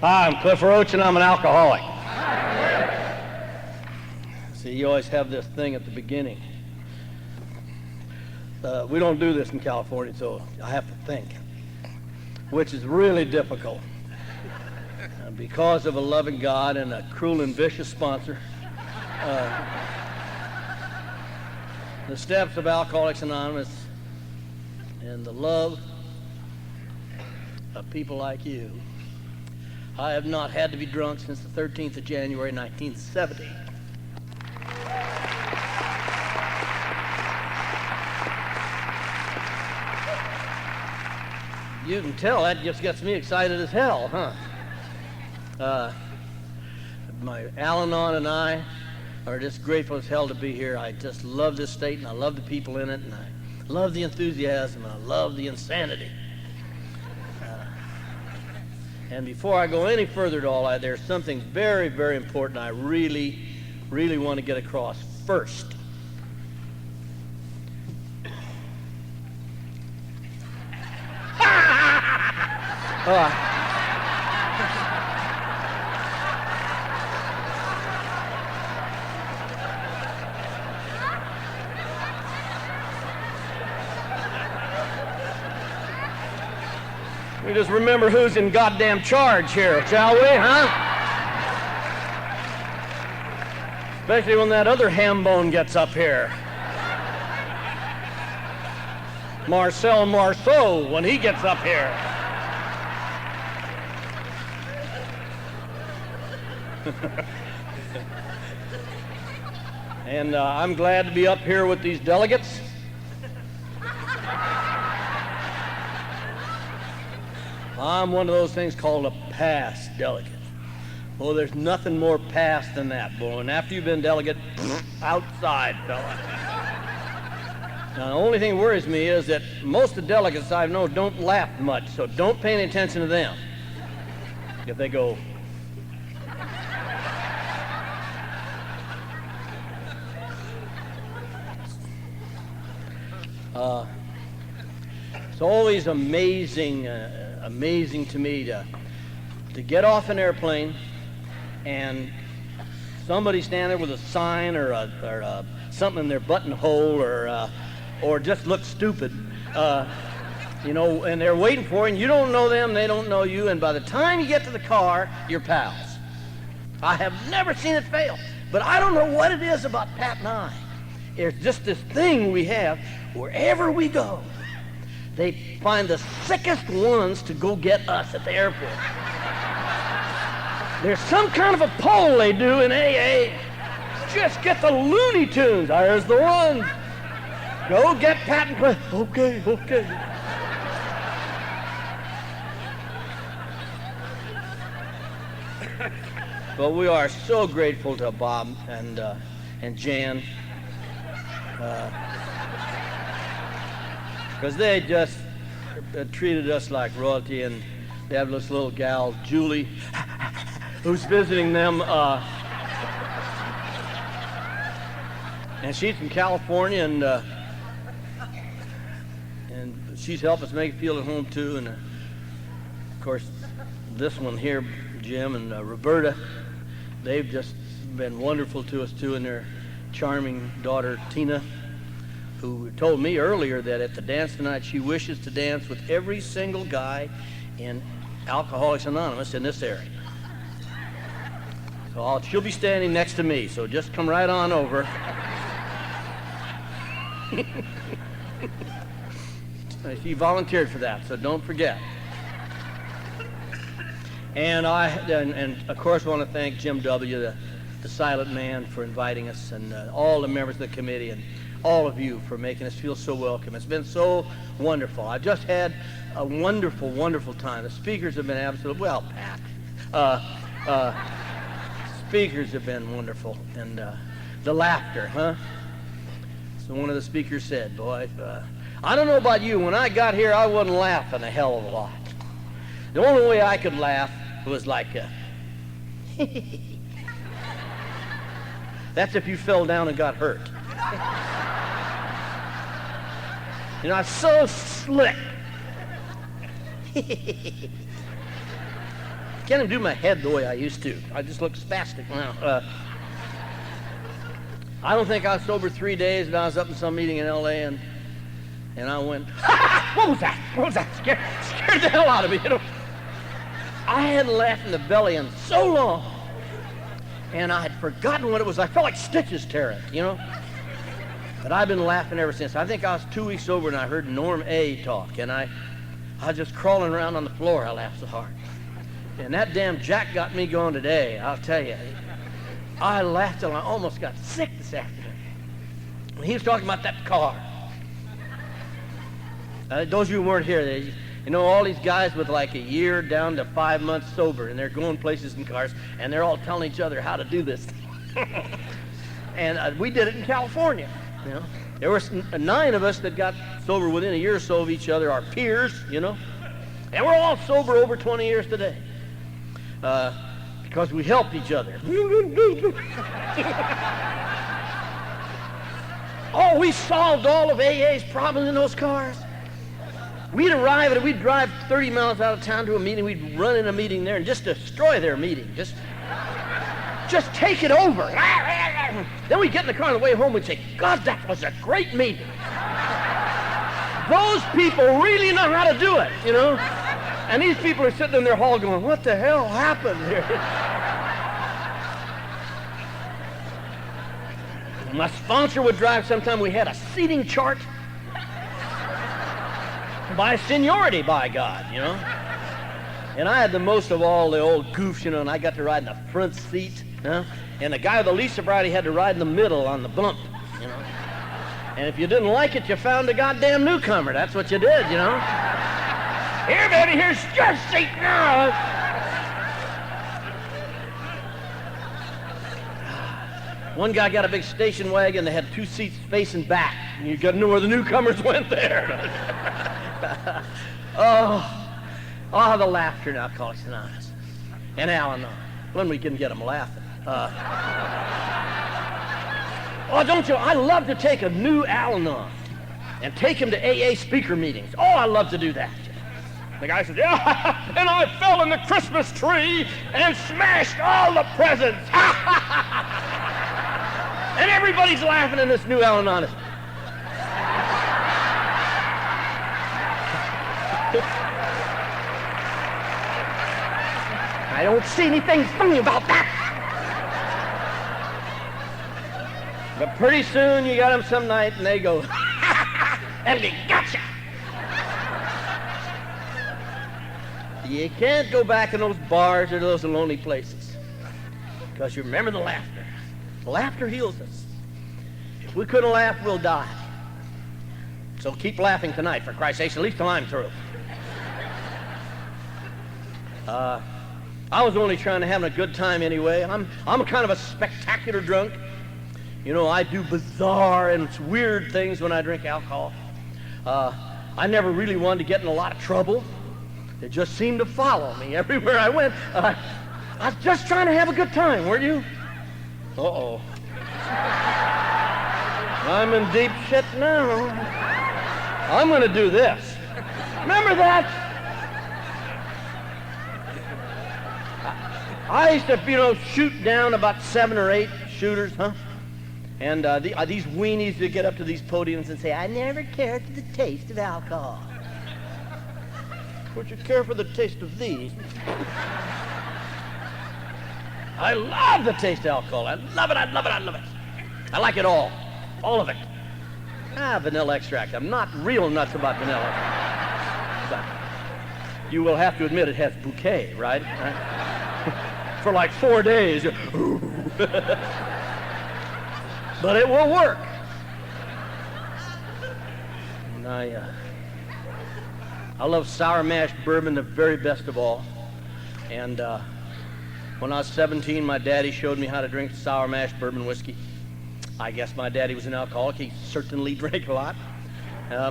Hi, I'm Cliff Roach, and I'm an alcoholic. See, you always have this thing at the beginning. We don't do this in California, so I have to think, which is really difficult. Because of a loving God and a cruel and vicious sponsor, the steps of Alcoholics Anonymous and the love of people like you. I have not had to be drunk since the 13th of January, 1970. You can tell that just gets me excited as hell, huh? My Al-Anon and I are just grateful as hell to be here. I just love this state, and I love the people in it, and I love the enthusiasm, and I love the insanity. And before I go any further to all that, there's something very, very important I really, really want to get across first. We just remember who's in goddamn charge here, shall we, huh? Especially when that other ham bone gets up here. Marcel Marceau, when he gets up here. And I'm glad to be up here with these delegates. I'm one of those things called a past delegate. Oh, there's nothing more past than that, boy. And after you've been delegate, outside, fella. Now, the only thing that worries me is that most of the delegates I know don't laugh much, so don't pay any attention to them. If they go... It's always amazing to me to get off an airplane and somebody stand there with a sign or something in their buttonhole or just look stupid, you know, and they're waiting for you, and you don't know them, they don't know you, and by the time you get to the car, you're pals. I have never seen it fail, but I don't know what it is about Pat and I. There's just this thing we have wherever we go. They find the sickest ones to go get us at the airport. There's some kind of a poll they do in AA. Just get the Looney Tunes. There's the one. Go get Pat and Cliff. Okay. But we are so grateful to Bob and Jan. Because they just treated us like royalty, and they have this little gal, Julie, who's visiting them, and she's from California, and she's helped us make it feel at home too, and of course this one here, Jim and Roberta, they've just been wonderful to us too, and their charming daughter, Tina, who told me earlier that at the dance tonight she wishes to dance with every single guy in Alcoholics Anonymous in this area. So she'll be standing next to me, so just come right on over. She volunteered for that, so don't forget. And of course want to thank Jim W., the silent man, for inviting us, and all the members of the committee, and all of you for making us feel so welcome. It's been so wonderful. I've just had a wonderful, wonderful time. The speakers have been absolute, well, Pat, speakers have been wonderful, and the laughter, huh? So one of the speakers said, boy, I don't know about you, when I got here, I wasn't laughing a hell of a lot. The only way I could laugh was like, that's if you fell down and got hurt. You know, I'm so slick. can't even do my head the way I used to. I just look spastic now. I don't think I was sober 3 days, and I was up in some meeting in L.A., and I went, what was that? What was that? Scared the hell out of me, you know. I hadn't laughed in the belly in so long, and I had forgotten what it was. I felt like stitches tearing, you know. But I've been laughing ever since. I think I was 2 weeks sober, and I heard Norm A. talk, and I was just crawling around on the floor. I laughed so hard. And that damn Jack got me going today, I'll tell you. I laughed till I almost got sick this afternoon. And he was talking about that car. Those of you who weren't here, you know, all these guys with like a year down to 5 months sober, and they're going places in cars, and they're all telling each other how to do this. And we did it in California, you know. There were 9 of us that got sober within a year or so of each other, our peers, you know. And we're all sober over 20 years today. Because we helped each other. Oh, we solved all of AA's problems in those cars. We'd arrive and we'd drive 30 miles out of town to a meeting. We'd run in a meeting there and just destroy their meeting. Just take it over. Then we'd get in the car on the way home. We'd say, God, that was a great meeting. Those people really know how to do it, you know. And these people are sitting in their hall going, what the hell happened here? My sponsor would drive sometime. We had a seating chart by seniority, by God, you know. And I had the most of all the old goofs, you know, and I got to ride in the front seat, you know? And the guy with the least sobriety had to ride in the middle on the bump, you know. And if you didn't like it, you found a goddamn newcomer. That's what you did, you know. Here, baby, here's your seat now. One guy got a big station wagon that had 2 seats facing back. And you got to know where the newcomers went there. Oh, the laughter in Alcoholics Anonymous. And Al-Anon, when we can get them laughing. Oh, don't you? I love to take a new Al-Anon and take him to AA speaker meetings. Oh, I love to do that. The guy says, yeah, and I fell in the Christmas tree and smashed all the presents. And everybody's laughing in this new Al-Anon. I don't see anything funny about that. But pretty soon you got them some night and they go, and they gotcha. You can't go back in those bars or those lonely places because you remember the laughter. Laughter heals us. If we couldn't laugh, we'll die. So keep laughing tonight, for Christ's sake, at least till I'm through. I was only trying to have a good time anyway. I'm kind of a spectacular drunk. You know, I do bizarre and weird things when I drink alcohol. I never really wanted to get in a lot of trouble. It just seemed to follow me everywhere I went. I was just trying to have a good time, weren't you? Uh-oh. I'm in deep shit now. I'm going to do this. Remember that? I used to, you know, shoot down about 7 or 8 shooters, huh? And these weenies that get up to these podiums and say, I never cared for the taste of alcohol. Would you care for the taste of these? I love the taste of alcohol. I love it, I love it, I love it. I like it all of it. Vanilla extract. I'm not real nuts about vanilla. But you will have to admit it has bouquet, right? For like 4 days. But it will work. And I love sour mash bourbon the very best of all. And when I was 17, my daddy showed me how to drink sour mash bourbon whiskey. I guess my daddy was an alcoholic. He certainly drank a lot.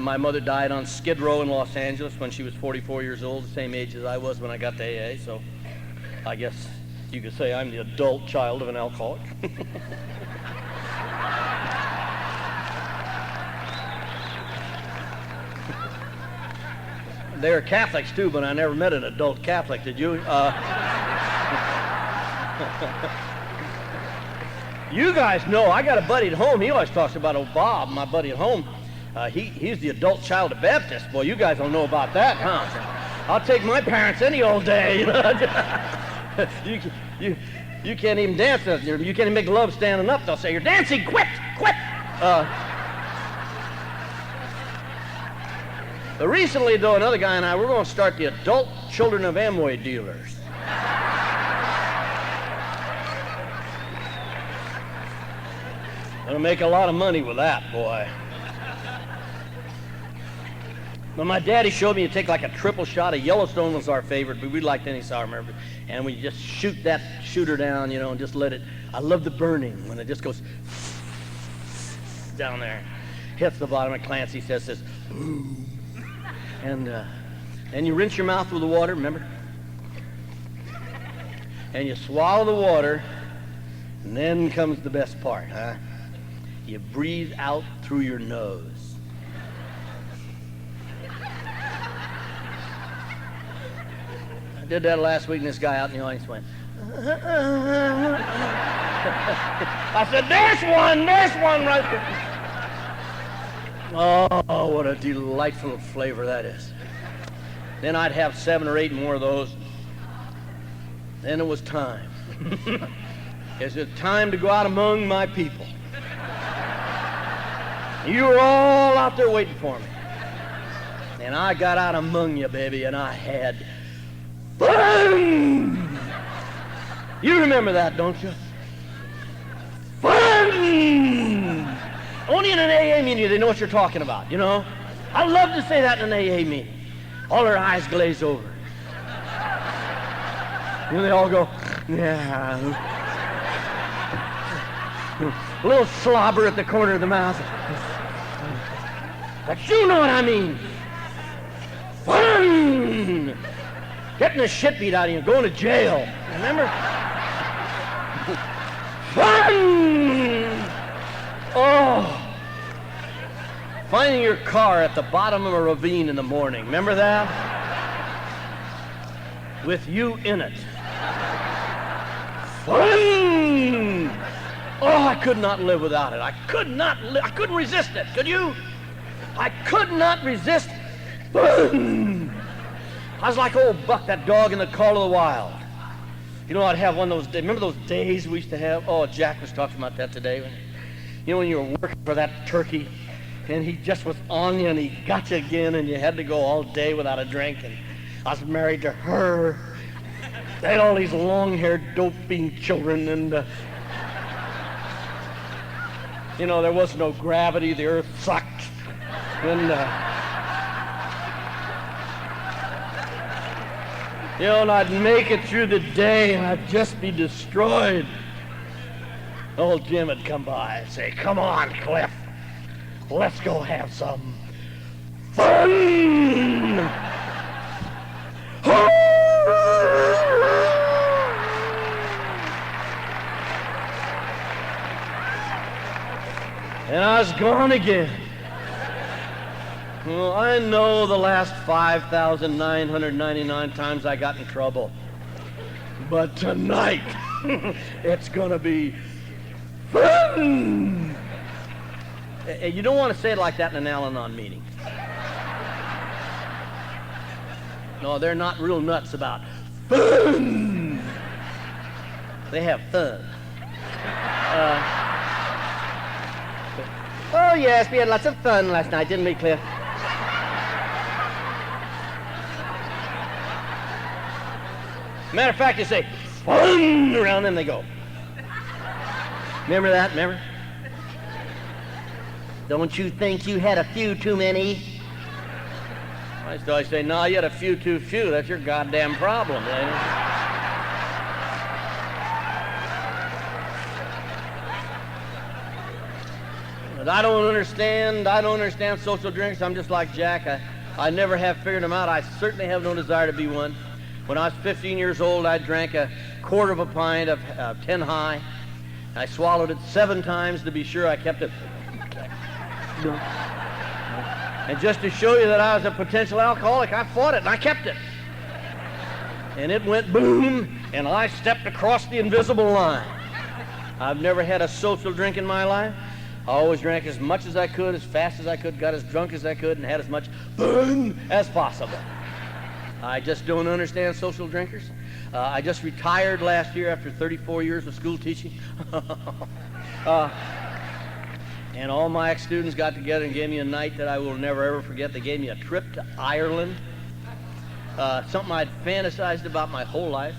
My mother died on Skid Row in Los Angeles when she was 44 years old, the same age as I was when I got to AA. So I guess you could say I'm the adult child of an alcoholic. They were Catholics too, but I never met an adult Catholic, did you? You guys know, I got a buddy at home. He always talks about old Bob, my buddy at home. He's the adult child of Baptist. Boy, you guys don't know about that, huh? I'll take my parents any old day. You can't even dance. You can't even make love standing up. They'll say, "You're dancing, quit, quit." Recently, though, another guy and I, we're going to start the Adult Children of Amway Dealers. Gonna make a lot of money with that, boy. Well, my daddy showed me to take like a triple shot. A Yellowstone was our favorite, but we liked any sour, remember? And we just shoot that shooter down, you know, and just let it. I love the burning when it just goes down there, hits the bottom. And Clancy says this, and you rinse your mouth with the water, remember? And you swallow the water, and then comes the best part, huh? You breathe out through your nose. I did that last week, and this guy out in the audience went. I said, "There's one right there." Oh, what a delightful flavor that is. Then I'd have 7 or 8 more of those. Then it was time. It's time to go out among my people. You were all out there waiting for me. And I got out among you, baby, and I had fun! You remember that, don't you? Fun! Only in an AA meeting they know what you're talking about, you know? I love to say that in an AA meeting. All their eyes glaze over. You know, they all go, yeah. A little slobber at the corner of the mouth. But you know what I mean. Fun! Getting the shit beat out of you, going to jail. Remember? Fun! Oh! Finding your car at the bottom of a ravine in the morning. Remember that? With you in it. Fun! Oh, I could not live without it. I couldn't resist it. Could you? I could not resist. Fun! I was like old Buck, that dog in the Call of the Wild. You know, I'd have one of those days. Remember those days we used to have? Oh, Jack was talking about that today. You know, when you were working for that turkey, and he just was on you, and he got you again, and you had to go all day without a drink, and I was married to her. They had all these long-haired, dope-bean children, and, you know, there was no gravity. The earth sucked. And, you know, and I'd make it through the day, and I'd just be destroyed. Old Jim would come by and say, "Come on, Cliff. Let's go have some fun." And I was gone again. Well, I know the last 5,999 times I got in trouble. But tonight, it's gonna be fun! You don't want to say it like that in an Al-Anon meeting. No, they're not real nuts about fun. They have fun. Oh, yes, we had lots of fun last night, didn't we, Cliff? Matter of fact, you say, fun, around them they go. Remember that, remember? Don't you think you had a few too many? I used to always say, no, you had a few too few. That's your goddamn problem, lady. But I don't understand social drinks. I'm just like Jack. I never have figured them out. I certainly have no desire to be one. When I was 15 years old, I drank a quarter of a pint of 10 High. I swallowed it 7 times to be sure I kept it. And just to show you that I was a potential alcoholic, I fought it and I kept it. And it went boom, and I stepped across the invisible line. I've never had a social drink in my life. I always drank as much as I could, as fast as I could, got as drunk as I could, and had as much fun as possible. I just don't understand social drinkers. I just retired last year after 34 years of school teaching. And all my ex-students got together and gave me a night that I will never, ever forget. They gave me a trip to Ireland, something I'd fantasized about my whole life.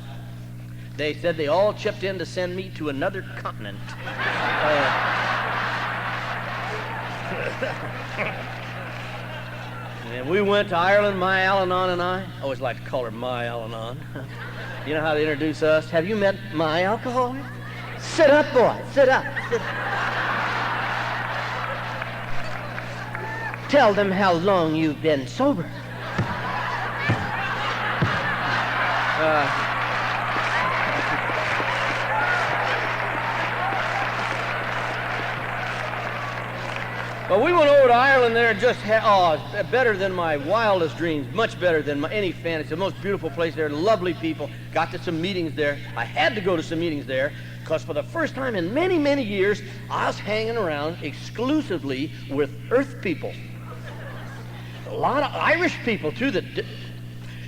They said they all chipped in to send me to another continent. And we went to Ireland, my Al-Anon and I. I always like to call her my Al-Anon. You know how they introduce us? Have you met my alcoholic? Sit up, boy. Sit up. Sit up. Tell them how long you've been sober. But we went over to Ireland there and just better than my wildest dreams, much better than any fantasy. The most beautiful place there, lovely people. Got to some meetings there. I had to go to some meetings there because for the first time in many, many years, I was hanging around exclusively with Earth people. A lot of Irish people, too.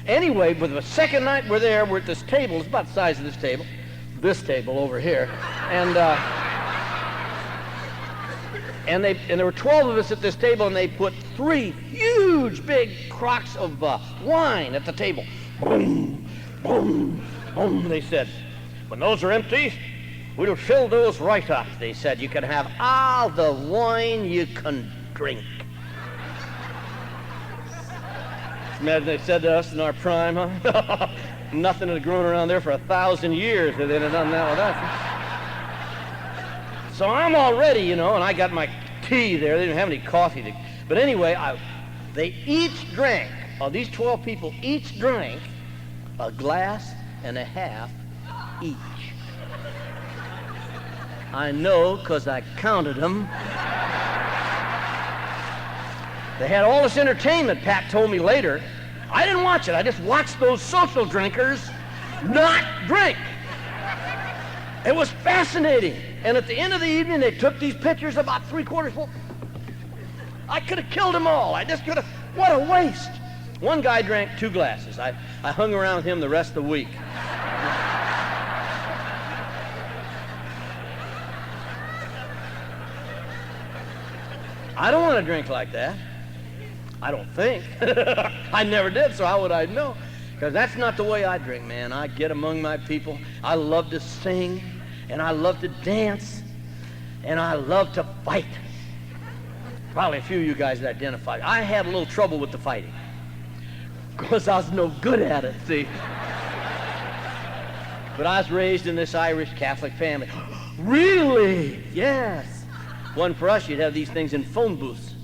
Anyway, with the second night we're there, we're at this table. It's about the size of this table over here. And there were 12 of us at this table, and they put 3 huge, big crocks of wine at the table. Boom, boom, boom, they said. When those are empty, we'll fill those right up. They said, you can have all the wine you can drink. Imagine they said to us in our prime, huh? Nothing had grown around there for 1,000 years if they'd have done that with us. So I'm all ready, and I got my tea there. They didn't have any coffee. But anyway, they each drank, these 12 people each drank a glass and a half each. I know because I counted them. They had all this entertainment, Pat told me later. I didn't watch it. I just watched those social drinkers not drink. It was fascinating. And at the end of the evening, they took these pitchers about 3/4 full. I could have killed them all. I just could have. What a waste. One guy drank 2 glasses. I hung around with him the rest of the week. I don't want to drink like that. I don't think. I never did, so how would I know? Because that's not the way I drink, man. I get among my people. I love to sing, and I love to dance, and I love to fight. Probably a few of you guys identify. I had a little trouble with the fighting because I was no good at it, see. But I was raised in this Irish Catholic family. Really? Yes. One for us, you'd have these things in phone booths.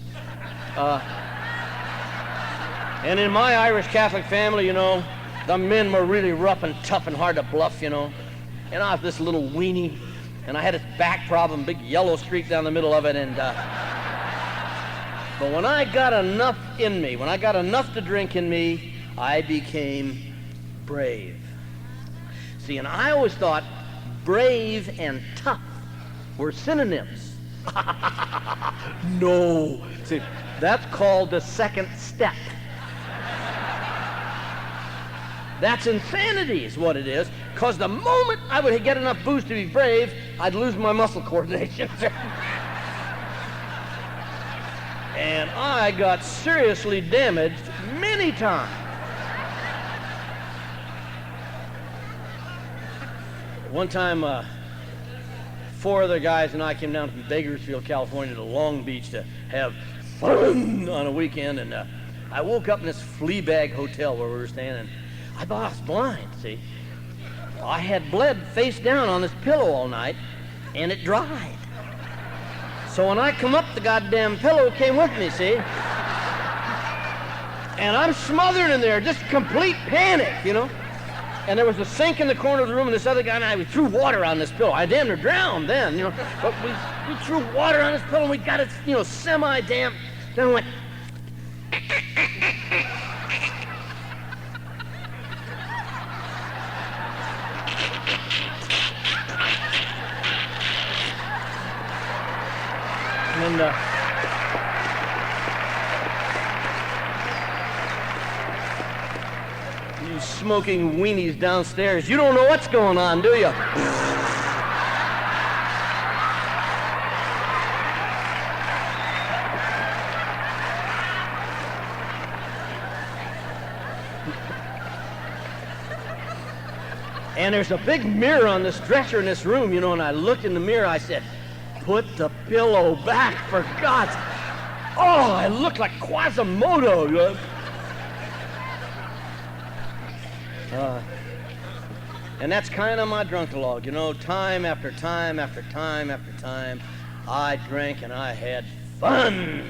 And in my Irish Catholic family, the men were really rough and tough and hard to bluff, And I was this little weenie, and I had this back problem, big yellow streak down the middle of it, and but when I got enough in me, when I got enough to drink in me, I became brave. See, and I always thought brave and tough were synonyms. No. See, that's called the second step. That's insanity is what it is, because the moment I would get enough booze to be brave, I'd lose my muscle coordination. And I got seriously damaged many times. One time, 4 other guys and I came down from Bakersfield, California to Long Beach to have fun on a weekend, and I woke up in this flea bag hotel where we were staying, and I thought I was blind, see. I had bled face down on this pillow all night, and it dried. So when I come up, the goddamn pillow came with me, see. And I'm smothered in there, just complete panic, And there was a sink in the corner of the room, and this other guy and I, we threw water on this pillow. I damn near drowned then, But we threw water on this pillow, and we got it, semi-damp. Then we went. And you smoking weenies downstairs, you don't know what's going on, do you? And there's a big mirror on this dresser in this room, you know, and I looked in the mirror, I said, put the pillow back, for God's... Oh, I look like Quasimodo. And that's kind of my drunkalogue, you know, time after time after time after time, I drank and I had fun.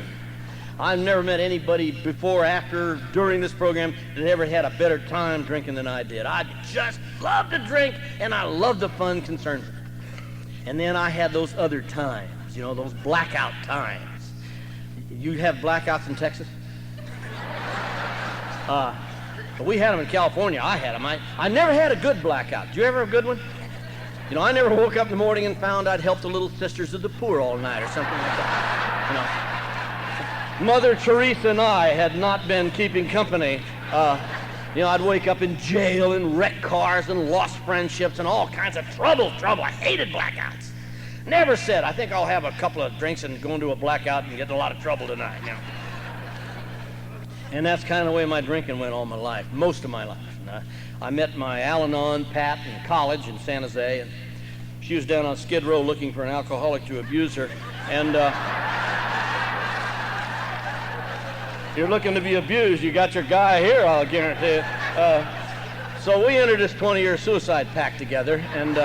I've never met anybody before, after, during this program that ever had a better time drinking than I did. I just love to drink, and I love the fun concerns of it. And then I had those other times, you know, those blackout times. You have blackouts in Texas? But we had them in California. I had them. I never had a good blackout. Did you ever have a good one? You know, I never woke up in the morning and found I'd helped the Little Sisters of the Poor all night or something like that. You know. Mother Teresa and I had not been keeping company. You know, I'd wake up in jail and wrecked cars and lost friendships and all kinds of trouble. I hated blackouts. Never said, I think I'll have a couple of drinks and go into a blackout and get in a lot of trouble tonight. You know. And that's kind of the way my drinking went all my life, most of my life. And I met my Al-Anon, Pat, in college in San Jose, and she was down on Skid Row looking for an alcoholic to abuse her. And you're looking to be abused, you got your guy here, I'll guarantee you. So we entered this 20-year suicide pact together, and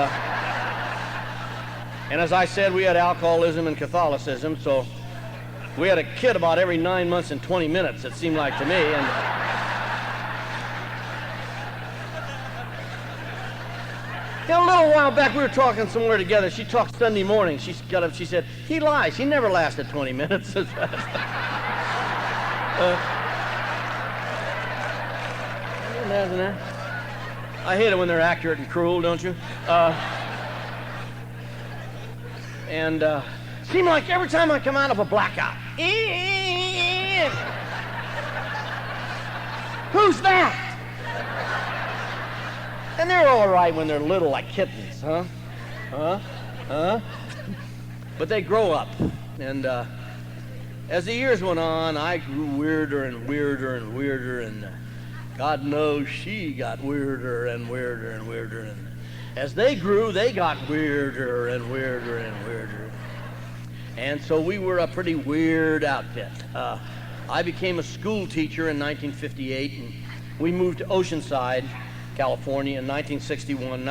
as I said, we had alcoholism and Catholicism, so we had a kid about every 9 months and 20 minutes, it seemed like to me. And you know, a little while back, we were talking somewhere together. She talked Sunday morning. She got up, she said, he lies. He never lasted 20 minutes. Isn't that? I hate it when they're accurate and cruel, don't you? Seemed like every time I come out of a blackout, who's that? And they're all right when they're little, like kittens, huh? But they grow up, and as the years went on, I grew weirder and weirder and weirder, and God knows she got weirder and weirder and weirder. And as they grew, they got weirder and weirder and weirder. And so we were a pretty weird outfit. I became a school teacher in 1958, and we moved to Oceanside, California in 1961.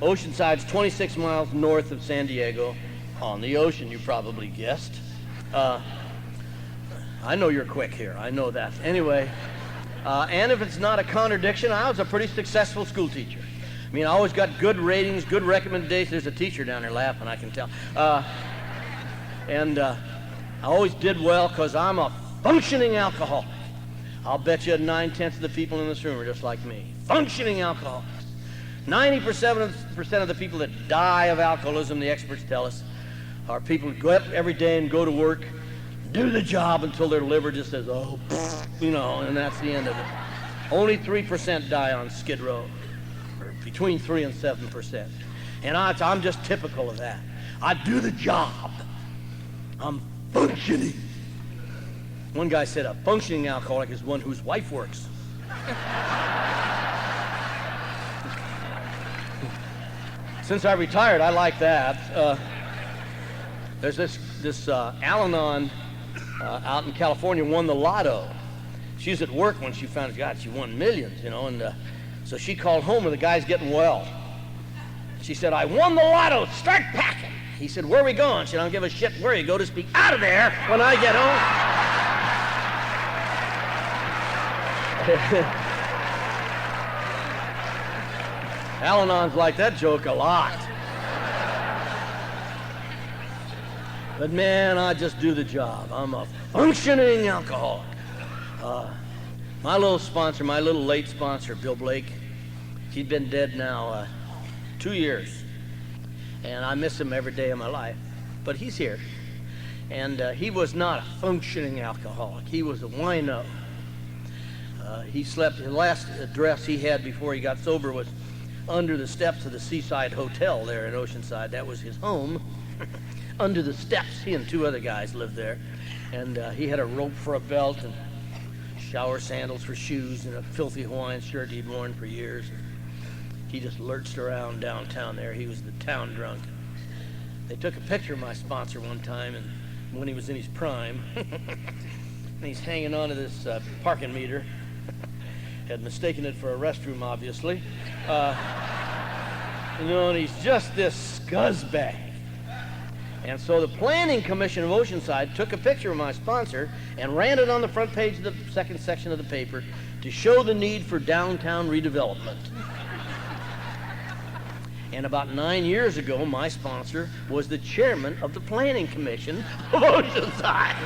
Oceanside's 26 miles north of San Diego, on the ocean, you probably guessed. I know you're quick here, I know that. Anyway, and if it's not a contradiction, I was a pretty successful school teacher. I mean, I always got good ratings, good recommendations. There's a teacher down there laughing, I can tell. And I always did well because I'm a functioning alcoholic. I'll bet you 9/10 of the people in this room are just like me. Functioning alcoholics. 90% of the people that die of alcoholism, the experts tell us, are people who go up every day and go to work, do the job until their liver just says, oh, you know, and that's the end of it. Only 3% die on Skid Row, or between 3 and 7%. And I'm just typical of that. I do the job. I'm functioning. One guy said a functioning alcoholic is one whose wife works. Since I retired, I like that. There's this Al-Anon out in California won the lotto. She was at work when she found out, God, she won millions, you know, and so she called home and the guy's getting well. She said, I won the lotto, start packing. He said, where are we going? She said, I don't give a shit where you go, just be out of there when I get home. Al-Anon's like that joke a lot. But man, I just do the job. I'm a functioning alcoholic. My little sponsor, my little late sponsor, Bill Blake, he's been dead now 2 years. And I miss him every day of my life. But he's here. And he was not a functioning alcoholic. He was a wino. He slept, the last address he had before he got sober was under the steps of the Seaside Hotel there in Oceanside. That was his home. Under the steps, he and two other guys lived there. And he had a rope for a belt and shower sandals for shoes and a filthy Hawaiian shirt he'd worn for years. He just lurched around downtown there. He was the town drunk. They took a picture of my sponsor one time, and when he was in his prime, and he's hanging onto this parking meter. Had mistaken it for a restroom, obviously. And he's just this scuzzbag. And so the Planning Commission of Oceanside took a picture of my sponsor and ran it on the front page of the second section of the paper to show the need for downtown redevelopment. And about 9 years ago, my sponsor was the chairman of the Planning Commission of Oceanside.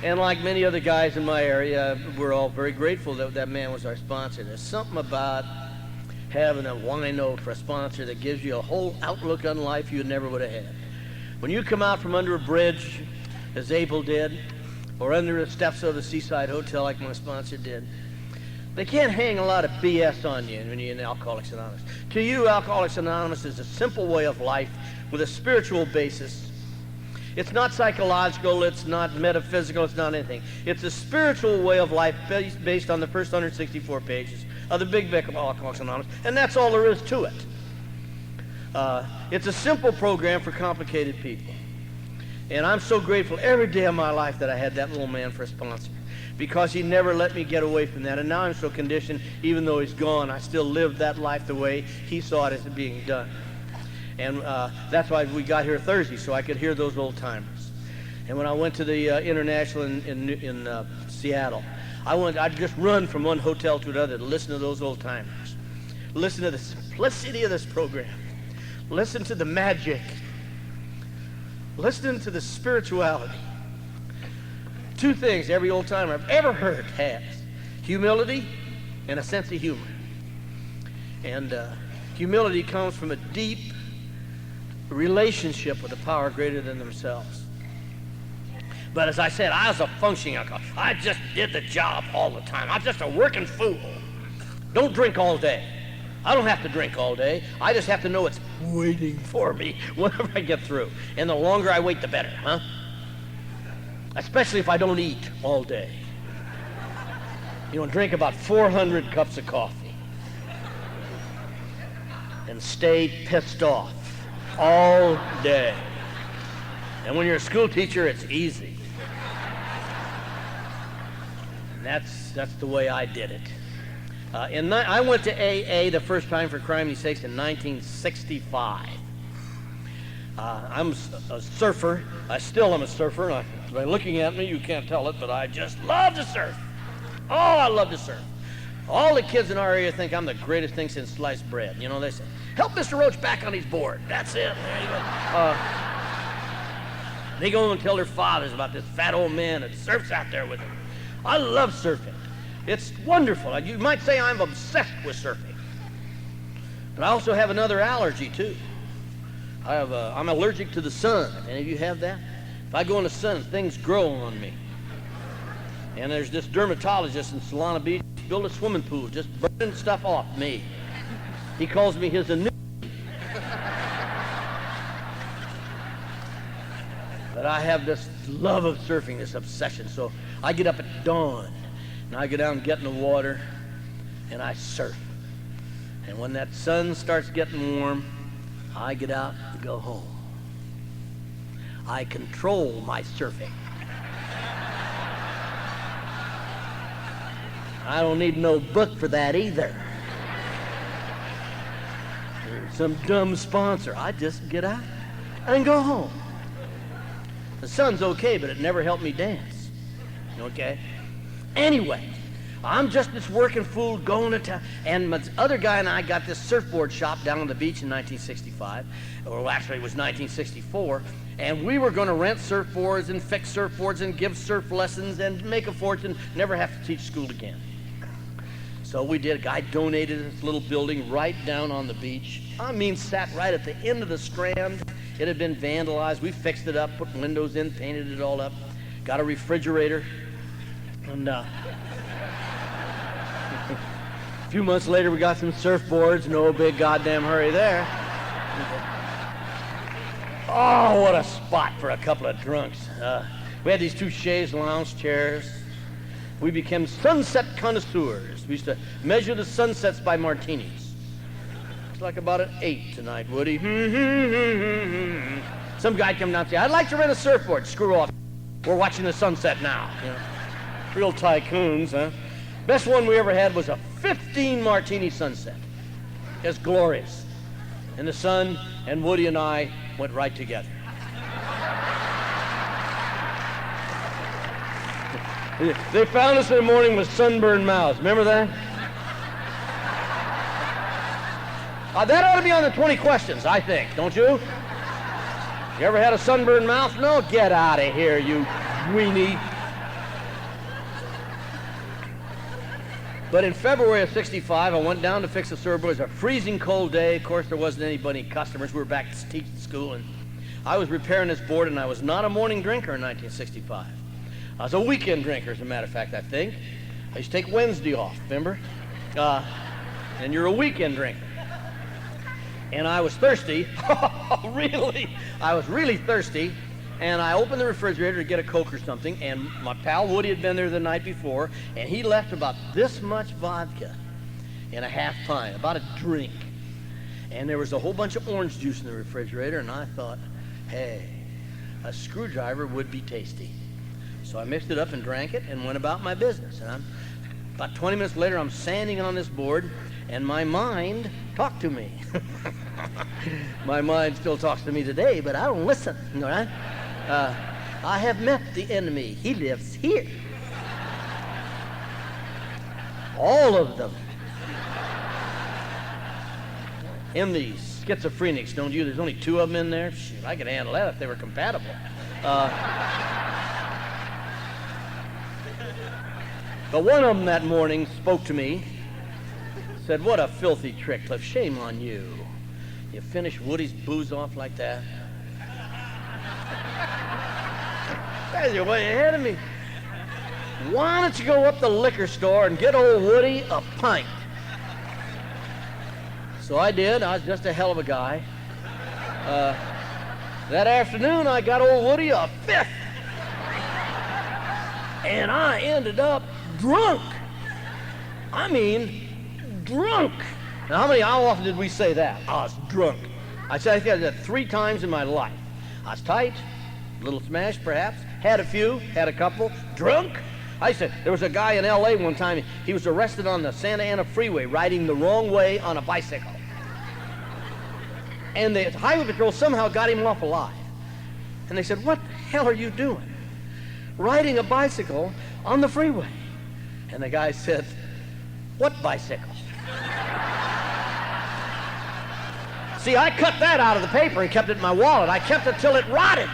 And like many other guys in my area, we're all very grateful that that man was our sponsor. There's something about having a wino for a sponsor that gives you a whole outlook on life you never would have had. When you come out from under a bridge, as Abel did, or under the steps of the Seaside Hotel like my sponsor did, they can't hang a lot of BS on you when you're in Alcoholics Anonymous. To you, Alcoholics Anonymous is a simple way of life with a spiritual basis. It's not psychological, it's not metaphysical, it's not anything. It's a spiritual way of life based on the first 164 pages of the Big Book of Alcoholics Anonymous, and that's all there is to it. It's a simple program for complicated people. And I'm so grateful every day of my life that I had that little man for a sponsor, because he never let me get away from that. And now I'm so conditioned, even though he's gone, I still live that life the way he saw it as being done. And that's why we got here Thursday, so I could hear those old timers. And when I went to the International in Seattle, I'd just run from one hotel to another to listen to those old timers. Listen to the simplicity of this program. Listen to the magic. Listen to the spirituality. Two things every old timer I've ever heard has: humility and a sense of humor. And humility comes from a deep relationship with a power greater than themselves. But as I said, I was a functioning alcoholic. I just did the job all the time. I'm just a working fool. Don't drink all day. I don't have to drink all day. I just have to know it's waiting for me whenever I get through. And the longer I wait, the better, huh? Especially if I don't eat all day. Drink about 400 cups of coffee. And stay pissed off all day. And when you're a school teacher, it's easy. And that's the way I did it. I went to AA the first time for crime and mistakes in 1965. I'm a surfer. I still am a surfer. By looking at me, you can't tell it, but I just love to surf. Oh, I love to surf. All the kids in our area think I'm the greatest thing since sliced bread. They say, help Mr. Roach back on his board. That's it. There you go. They go and tell their fathers about this fat old man that surfs out there with them. I love surfing. It's wonderful. You might say I'm obsessed with surfing. But I also have another allergy, too. I'm allergic to the sun. Any of you have that? If I go in the sun, things grow on me. And there's this dermatologist in Solana Beach, built a swimming pool, just burning stuff off me. He calls me his annuity. But I have this love of surfing, this obsession. So I get up at dawn, and I go down and get in the water, and I surf. And when that sun starts getting warm, I get out and go home. I control my surfing. I don't need no book for that either. Some dumb sponsor. I just get out and go home. The sun's okay, but it never helped me dance. Okay? Anyway, I'm just this working fool going to town. And my other guy and I got this surfboard shop down on the beach in 1965. Or actually, it was 1964. And we were going to rent surfboards and fix surfboards and give surf lessons and make a fortune, never have to teach school again. So So we did. A guy donated this little building right down on the beach. I mean, sat right at the end of the Strand. It had been vandalized. We fixed it up, put windows in, painted it all up, got a refrigerator, and a few months later we got some surfboards. No big goddamn hurry there. Oh, what a spot for a couple of drunks. We had these two chaise lounge chairs. We became sunset connoisseurs. We used to measure the sunsets by martinis. It's like about an 8 tonight, Woody. Some guy come down and say, I'd like to rent a surfboard. Screw off. We're watching the sunset now. You know, real tycoons, huh? Best one we ever had was a 15 martini sunset. It's glorious. And the sun and Woody and I went right together. They found us in the morning with sunburned mouths. Remember that? That ought to be on the 20 questions, I think, don't you? You ever had a sunburned mouth? No, get out of here, you weenie. But in February of '65, I went down to fix the surfboard. It was a freezing cold day. Of course, there wasn't anybody, customers. We were back to teaching school, and I was repairing this board, and I was not a morning drinker in 1965. I was a weekend drinker, as a matter of fact, I think. I used to take Wednesday off, remember? And you're a weekend drinker. And I was thirsty. Really? I was really thirsty. And I opened the refrigerator to get a Coke or something, and my pal Woody had been there the night before, and he left about this much vodka in a half pint, about a drink. And there was a whole bunch of orange juice in the refrigerator, and I thought, hey, a screwdriver would be tasty. So I mixed it up and drank it and went about my business. And about 20 minutes later, I'm standing on this board, and my mind talked to me. My mind still talks to me today, but I don't listen. You know, right? I have met the enemy. He lives here. All of them. In the schizophrenics, don't you? There's only 2 of them in there. Shoot, I could handle that if they were compatible. But one of them that morning spoke to me, said, what a filthy trick, Cliff. Shame on you. You finish Woody's booze off like that? You're way ahead of me. Why don't you go up the liquor store and get old Woody a pint? So I did. I was just a hell of a guy. That afternoon, I got old Woody a 5th. And I ended up drunk. I mean, drunk. Now, how often did we say that? I was drunk. I think I did that 3 times in my life. I was tight, a little smashed perhaps, had a few, had a couple, drunk. I said, there was a guy in L.A. one time, he was arrested on the Santa Ana freeway riding the wrong way on a bicycle. And the highway patrol somehow got him off alive. And they said, what the hell are you doing? Riding a bicycle on the freeway. And the guy said, what bicycle? See, I cut that out of the paper and kept it in my wallet. I kept it till it rotted.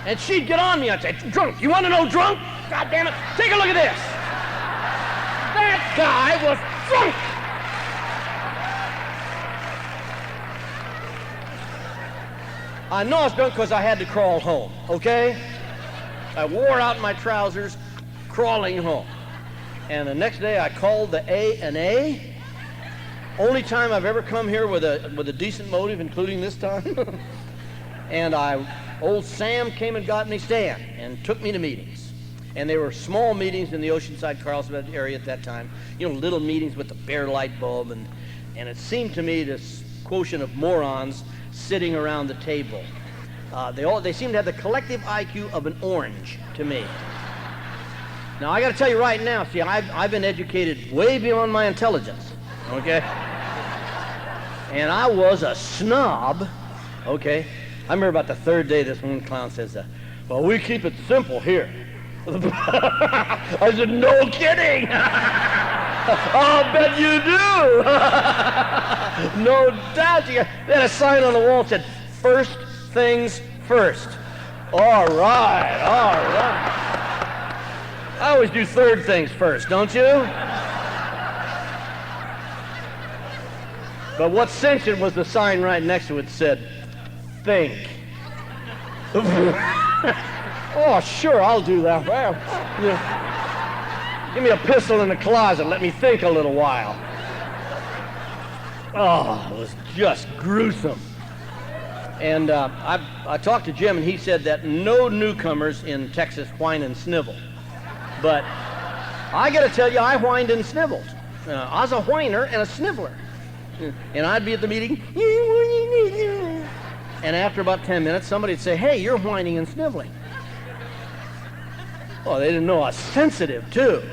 And she'd get on me. I'd say, drunk. You want to know drunk? God damn it. Take a look at this. That guy was drunk. I know I was drunk because I had to crawl home, okay? I wore out my trousers crawling home. And the next day I called the A&A. Only time I've ever come here with a decent motive, including this time. And old Sam came and got me Stan and took me to meetings. And they were small meetings in the Oceanside, Carlsbad area at that time. You know, little meetings with the bare light bulb. And it seemed to me this quotient of morons sitting around the table. They seemed to have the collective IQ of an orange to me. Now, I got to tell you right now, see, I've been educated way beyond my intelligence, okay? And I was a snob, okay? I remember about the 3rd day this one clown says, well, we keep it simple here. I said, no kidding. I'll bet you do. No doubt. They had a sign on the wall that said, first things first. All right, all right. I always do 3rd things first, don't you? But what cinched it was the sign right next to it said, think. Oh, sure, I'll do that. Well, give me a pistol in the closet. Let me think a little while. Oh, it was just gruesome. And I talked to Jim, and he said that no newcomers in Texas whine and snivel. But I got to tell you, I whined and sniveled. I was a whiner and a sniveler. And I'd be at the meeting, and after about 10 minutes, somebody would say, hey, you're whining and sniveling. Oh, they didn't know I was sensitive, too.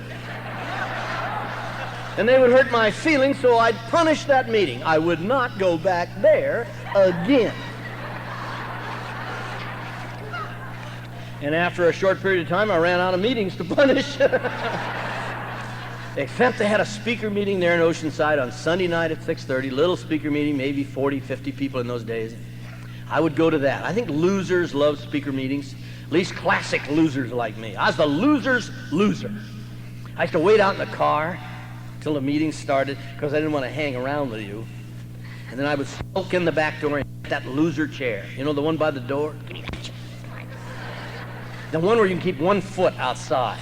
And they would hurt my feelings, so I'd punish that meeting. I would not go back there again. And after a short period of time, I ran out of meetings to punish. Except they had a speaker meeting there in Oceanside on Sunday night at 6:30, little speaker meeting, maybe 40, 50 people in those days. I would go to that. I think losers love speaker meetings, at least classic losers like me. I was the loser's loser. I used to wait out in the car till the meeting started because I didn't want to hang around with you. And then I would sulk in the back door and get that loser chair. You know, the one by the door? The one where you can keep one foot outside.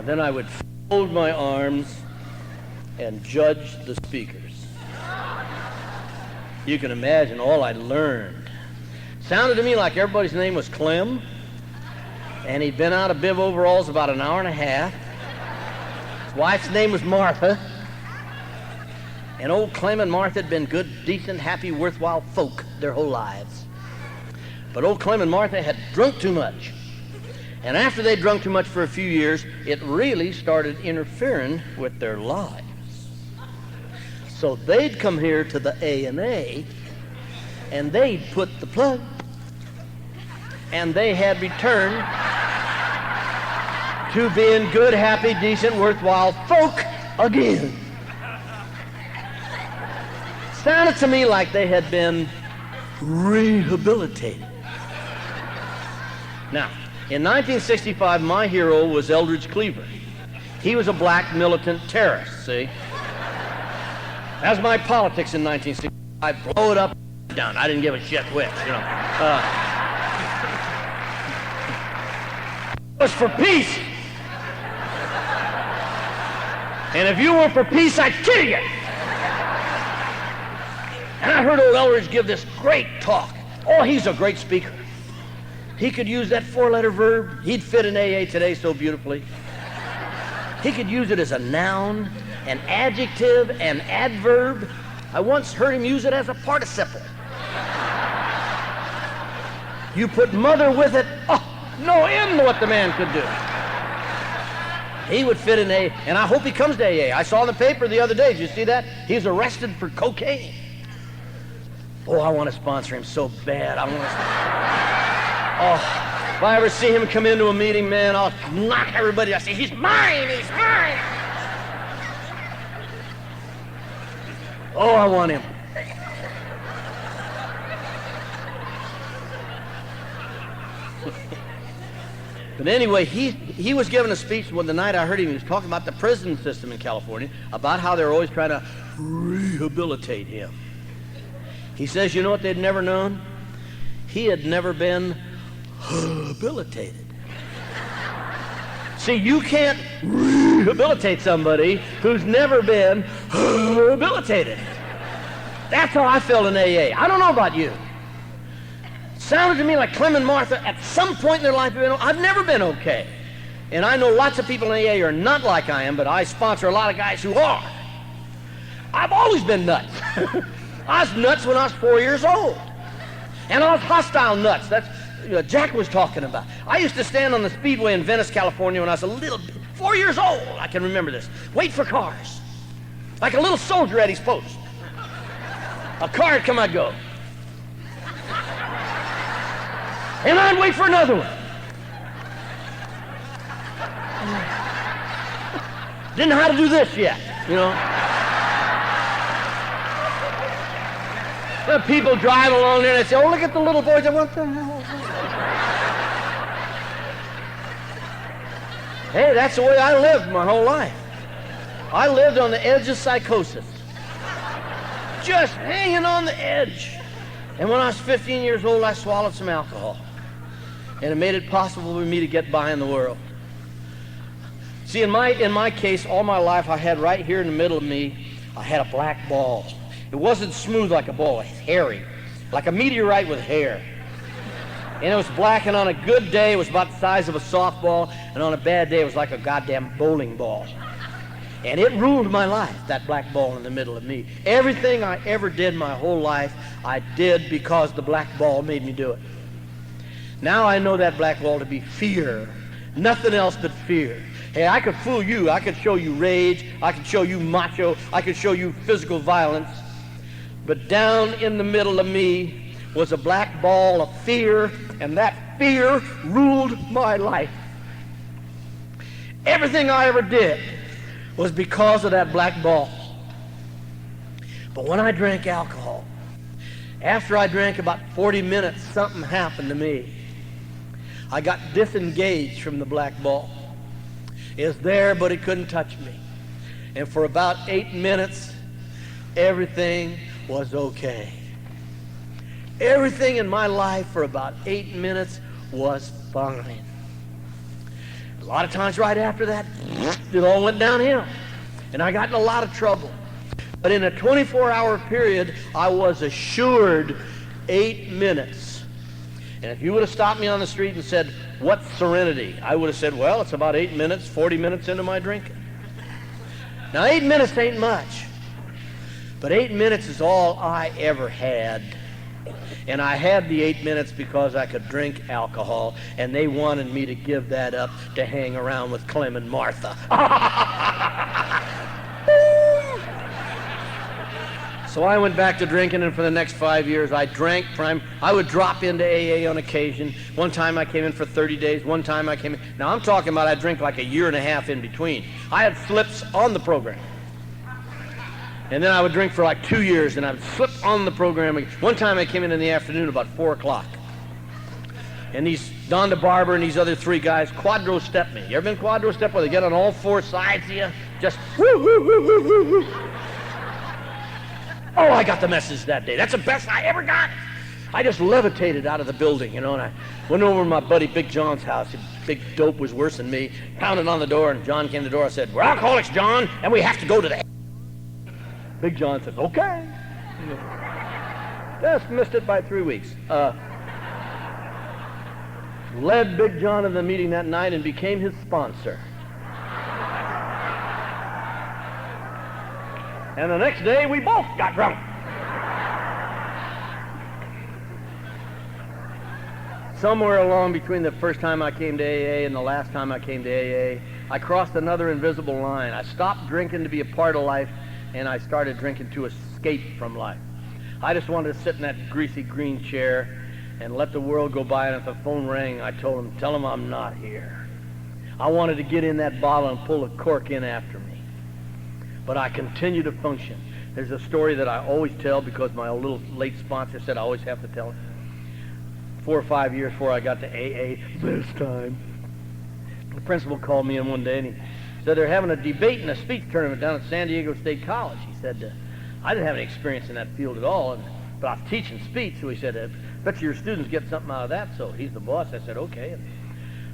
Then I would fold my arms and judge the speakers. You can imagine all I learned. Sounded to me like everybody's name was Clem, and he'd been out of bib overalls about an hour and a half. His wife's name was Martha, and old Clem and Martha had been good, decent, happy, worthwhile folk their whole lives. But old Clem and Martha had drunk too much. And after they'd drunk too much for a few years, it really started interfering with their lives. So they'd come here to the A&A, and they'd put the plug, and they had returned to being good, happy, decent, worthwhile folk again. Sounded to me like they had been rehabilitated. Now, in 1965, my hero was Eldridge Cleaver. He was a black militant terrorist, see? That's my politics in 1965. Blow it up, down. I didn't give a shit which, you know. It was for peace. And if you were for peace, I'd kill you. And I heard old Eldridge give this great talk. Oh, he's a great speaker. He could use that four-letter verb. He'd fit in AA today so beautifully. He could use it as a noun, an adjective, an adverb. I once heard him use it as a participle. You put mother with it, oh, no end what the man could do. He would fit in AA, and I hope he comes to AA. I saw in the paper the other day, did you see that? He's arrested for cocaine. Oh, I want to sponsor him so bad. Oh, if I ever see him come into a meeting, man, I'll knock everybody. I say, he's mine, he's mine. Oh, I want him. But anyway, he was giving a speech the night I heard him. He was talking about the prison system in California, about how they're always trying to rehabilitate him. He says, you know what they'd never known? He had never been rehabilitated. See, you can't rehabilitate somebody who's never been rehabilitated. That's how I felt in AA. I don't know about you. It sounded to me like Clem and Martha at some point in their life, I've never been okay. And I know lots of people in AA are not like I am, but I sponsor a lot of guys who are. I've always been nuts. I was nuts when I was 4 years old. And I was hostile nuts. That's Jack was talking about. I used to stand on the speedway in Venice, California when I was a little, 4 years old. I can remember this. Wait for cars. Like a little soldier at his post. A car would come, I'd go. And I'd wait for another one. Didn't know how to do this yet, you know. The people drive along there and they say, oh, look at the little boys. I want them. Hey, that's the way I lived my whole life. I lived on the edge of psychosis. just hanging on the edge. And when I was 15 years old, I swallowed some alcohol. And it made it possible for me to get by in the world. See, in my case, all my life, I had right here in the middle of me, I had a black ball. It wasn't smooth like a ball, it was hairy, like a meteorite with hair. And it was black, and on a good day, it was about the size of a softball, and on a bad day, it was like a goddamn bowling ball. And it ruled my life, that black ball in the middle of me. Everything I ever did my whole life, I did because the black ball made me do it. Now I know that black ball to be fear, nothing else but fear. Hey, I could fool you. I could show you rage. I could show you macho. I could show you physical violence. But down in the middle of me was a black ball of fear, and that fear ruled my life. Everything I ever did was because of that black ball. But when I drank alcohol, after I drank about 40 minutes, something happened to me. I got disengaged from the black ball. It was there, but it couldn't touch me. And for about 8 minutes, everything was okay. Everything in my life for about 8 minutes was fine. A lot of times right after that, it all went downhill. And I got in a lot of trouble. But in a 24-hour period, I was assured 8 minutes. And if you would have stopped me on the street and said, "What's serenity?" I would have said, "Well, it's about 8 minutes, 40 minutes into my drinking." Now, 8 minutes ain't much. But 8 minutes is all I ever had. And I had the 8 minutes because I could drink alcohol, and they wanted me to give that up to hang around with Clem and Martha. So I went back to drinking, and for the next 5 years, I drank. I would drop into AA on occasion. One time I came in for 30 days. One time I came in. Now, I'm talking about I drank like a year and a half in between. I had slips on the program. And then I would drink for like 2 years, and I would slip on the program. One time I came in the afternoon about 4 o'clock. And these Don DeBarber and these other 3 guys quadro-step me. You ever been quadro-step where they get on all 4 sides of you? Just woo, woo, woo, woo, woo, woo. Oh, I got the message that day. That's the best I ever got. I just levitated out of the building, and I went over to my buddy Big John's house. Big dope was worse than me. Pounded on the door, and John came to the door. I said, "We're alcoholics, John, and we have to go to the..." Big John says, "Okay." Just missed it by 3 weeks. Led Big John to the meeting that night and became his sponsor. And the next day, we both got drunk. Somewhere along between the first time I came to AA and the last time I came to AA, I crossed another invisible line. I stopped drinking to be a part of life, and I started drinking to escape from life. I just wanted to sit in that greasy green chair and let the world go by, and if the phone rang, I told him, "Tell him I'm not here." I wanted to get in that bottle and pull the cork in after me. But I continue to function. There's a story that I always tell because my little late sponsor said I always have to tell it. 4 or 5 years before I got to AA this time, the principal called me in one day and he said they're having a debate and a speech tournament down at San Diego State College. He said, I didn't have any experience in that field at all, but I was teaching speech, so he said, "I bet your students get something out of that." So he's the boss. I said, "Okay." And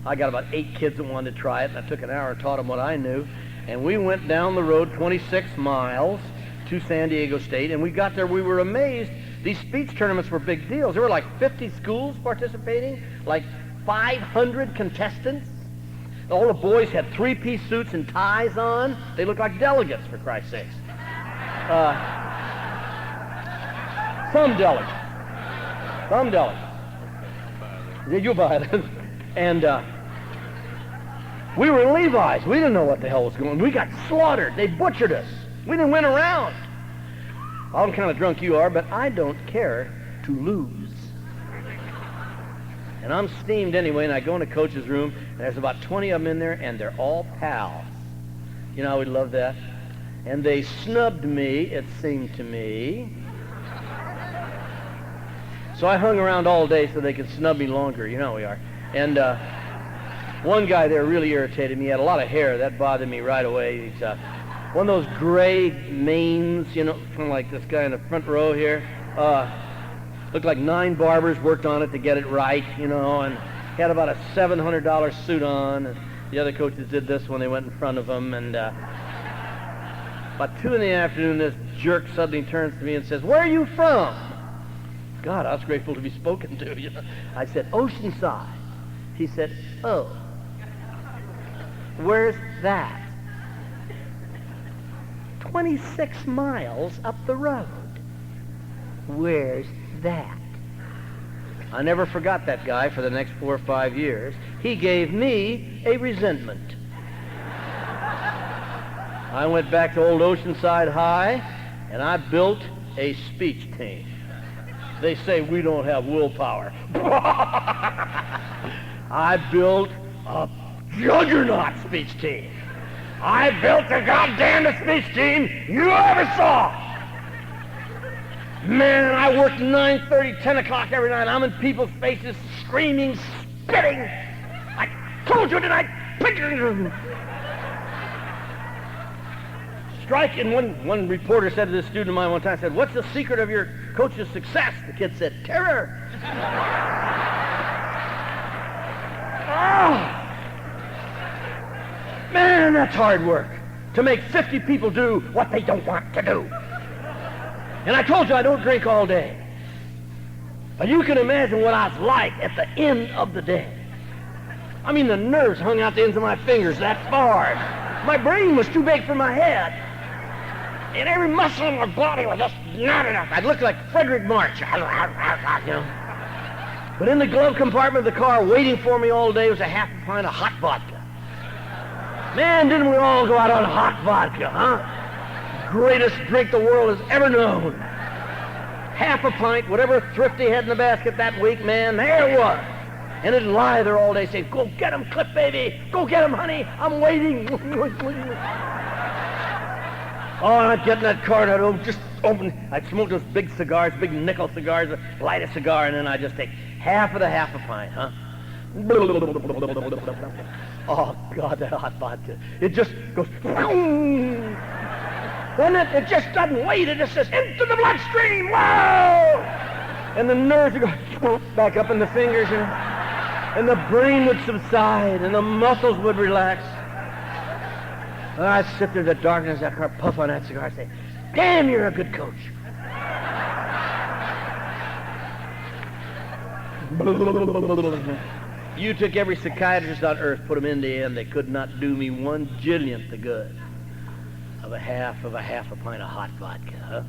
I got about 8 kids that wanted to try it, and I took an hour and taught them what I knew. And we went down the road 26 miles to San Diego State, and we got there, we were amazed. These speech tournaments were big deals. There were like 50 schools participating, like 500 contestants. All the boys had 3-piece suits and ties on. They looked like delegates, for Christ's sakes. Some delegates. Yeah, you'll buy it. And we were in Levi's. We didn't know what the hell was going on. We got slaughtered. They butchered us. We didn't win a round. I'm kind of drunk you are, but I don't care to lose. And I'm steamed anyway, and I go into Coach's room, and there's about 20 of them in there, and they're all pals. You know how we love that? And they snubbed me, it seemed to me. So I hung around all day so they could snub me longer. You know how we are. And one guy there really irritated me. He had a lot of hair. That bothered me right away. one of those gray manes, you know, kind of like this guy in the front row here. Looked like 9 barbers worked on it to get it right, you know, and he had about a $700 suit on. And the other coaches did this when they went in front of him. And about 2 in the afternoon, this jerk suddenly turns to me and says, "Where are you from?" God, I was grateful to be spoken to, you know. I said, "Oceanside." He said, "Oh, where's that?" 26 miles up the road. Where's that? I never forgot that guy for the next 4 or 5 years. He gave me a resentment. I went back to old Oceanside High, and I built a speech team. They say we don't have willpower. I built a juggernaut speech team. I built the goddamn speech team you ever saw. Man, I worked 9:30, 10 o'clock every night. I'm in people's faces, screaming, spitting. I told you tonight, strike. And one reporter said to this student of mine one time, said, "What's the secret of your coach's success?" The kid said, "Terror." Oh, man, that's hard work, to make 50 people do what they don't want to do. And I told you I don't drink all day. But you can imagine what I was like at the end of the day. I mean, the nerves hung out the ends of my fingers that far. My brain was too big for my head. And every muscle in my body was just not enough. I'd look like Frederick March, you know. But in the glove compartment of the car, waiting for me all day, was a half a pint of hot vodka. Man, didn't we all go out on hot vodka, huh? Greatest drink the world has ever known. Half a pint, whatever Thrifty had in the basket that week, man, there it was. And it'd lie there all day saying, "Go get him, Clip, baby. Go get him, honey. I'm waiting." Oh, and I'd get in that car and I'd just open. I'd smoke those big cigars, big nickel cigars, light a cigar, and then I'd just take half a pint, huh? Oh, God, that hot vodka. It just goes, and it just doesn't wait. It just says, "Into the bloodstream, whoa!" And the nerves would go back up in the fingers, you know, and the brain would subside, and the muscles would relax. And I'd sit there in the darkness of that car, puff on that cigar, and say, "Damn, you're a good coach." You took every psychiatrist on earth, put them in the end, they could not do me 1/1,000,000th the good of a half a pint of hot vodka, huh?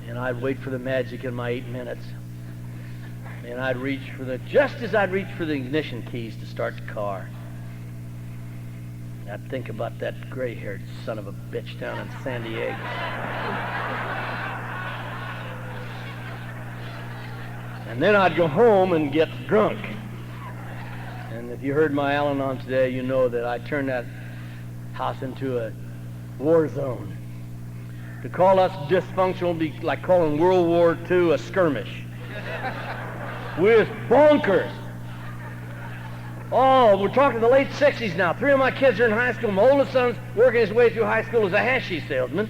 And I'd wait for the magic in my 8 minutes. And I'd reach for just as I'd reach for the ignition keys to start the car, I'd think about that gray-haired son of a bitch down in San Diego. And then I'd go home and get drunk. And if you heard my Al-Anon today, you know that I turned that house into a war zone. To call us dysfunctional would be like calling World War II a skirmish. We're bonkers. Oh, we're talking the late 60s now. 3 of my kids are in high school. My oldest son's working his way through high school as a hashish salesman.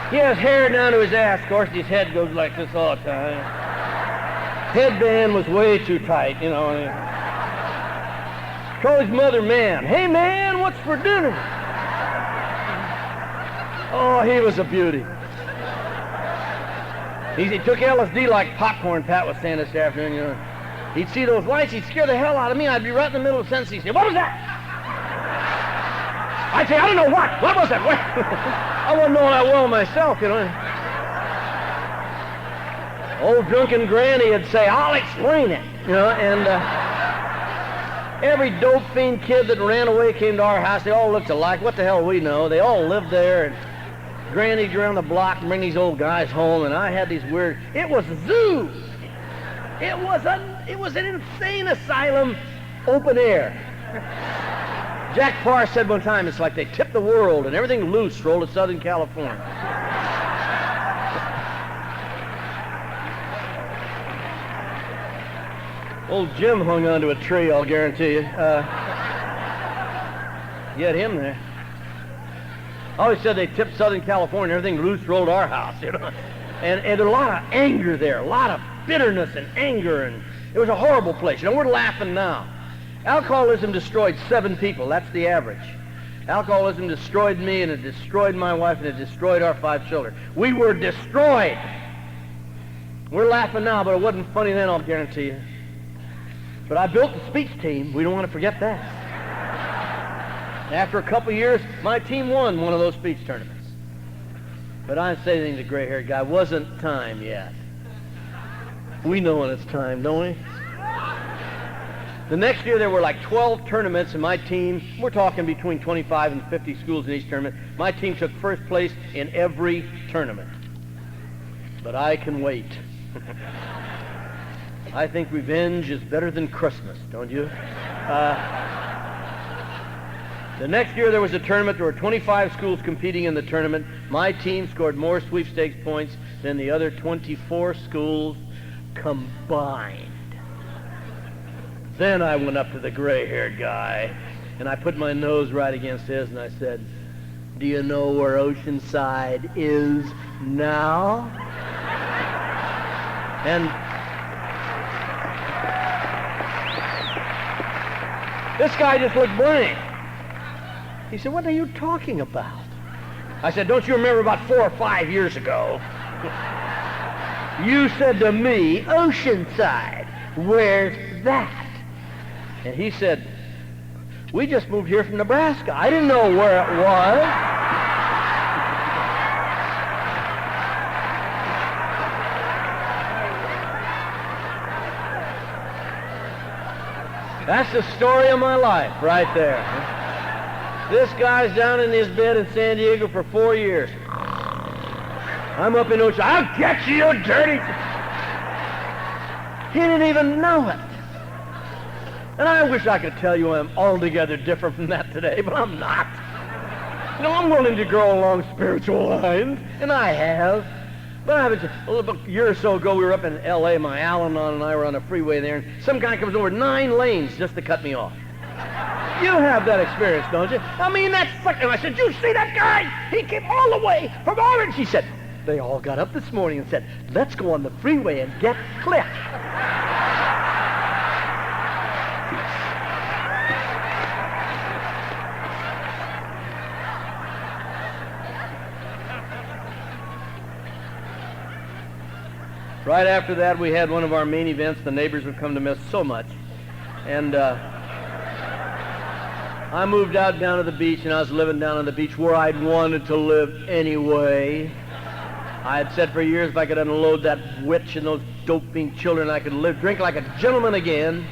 He has hair down to his ass. Of course, his head goes like this all the time. Headband was way too tight, you know. Call his mother, "Man." "Hey, man, what's for dinner?" Oh, he was a beauty. He took LSD like popcorn, Pat was saying this afternoon, you know. He'd see those lights, he'd scare the hell out of me. I'd be right in the middle of a sentence. He'd say, "What was that?" I'd say, "I don't know what. What was that?" I wouldn't know that well myself, you know. Old drunken granny would say, "I'll explain it," you know, and every dope fiend kid that ran away came to our house. They all looked alike. What the hell we know? They all lived there, and granny'd around the block and bring these old guys home, and I had these weird, it was a zoo. It was an insane asylum, open air. Jack Parr said one time, it's like they tipped the world and everything loose rolled to Southern California. Old Jim hung onto a tree, I'll guarantee you. You had him there. I always said they tipped Southern California, everything loose rolled our house, you know. And a lot of anger there, a lot of bitterness and anger, and it was a horrible place. You know, we're laughing now. Alcoholism destroyed 7 people. That's the average. Alcoholism destroyed me, and it destroyed my wife, and it destroyed our 5 children. We were destroyed. We're laughing now, but it wasn't funny then, I'll guarantee you. But I built the speech team. We don't want to forget that. After a couple of years, my team won one of those speech tournaments. But I say anything to the gray-haired guy, wasn't time yet. We know when it's time, don't we? The next year there were like 12 tournaments, and my team, we're talking between 25 and 50 schools in each tournament, my team took first place in every tournament. But I can wait. I think revenge is better than Christmas, don't you? The next year there was a tournament. There were 25 schools competing in the tournament. My team scored more sweepstakes points than the other 24 schools combined. Then I went up to the gray-haired guy, and I put my nose right against his, and I said, "Do you know where Oceanside is now?" And this guy just looked blank. He said, "What are you talking about?" I said, "Don't you remember about 4 or 5 years ago? You said to me, Oceanside, where's that?" And he said, "We just moved here from Nebraska. I didn't know where it was." That's the story of my life right there. This guy's down in his bed in San Diego for 4 years. I'm up in Oceanside. "I'll get you, you dirty..." He didn't even know it. And I wish I could tell you I'm altogether different from that today, but I'm not. You know, I'm willing to grow along spiritual lines, and I have. But a year or so ago, we were up in L.A., my Al-Anon and I were on a freeway there, and some guy comes over 9 lanes just to cut me off. You have that experience, don't you? I mean, that's fucking... I said, "You see that guy? He came all the way from Orange." He said, "They all got up this morning and said, let's go on the freeway and get Cliff." Right after that, we had one of our main events. The neighbors would come to miss so much. And I moved out down to the beach, and I was living down on the beach where I'd wanted to live anyway. I had said for years if I could unload that witch and those doping children, I could drink like a gentleman again.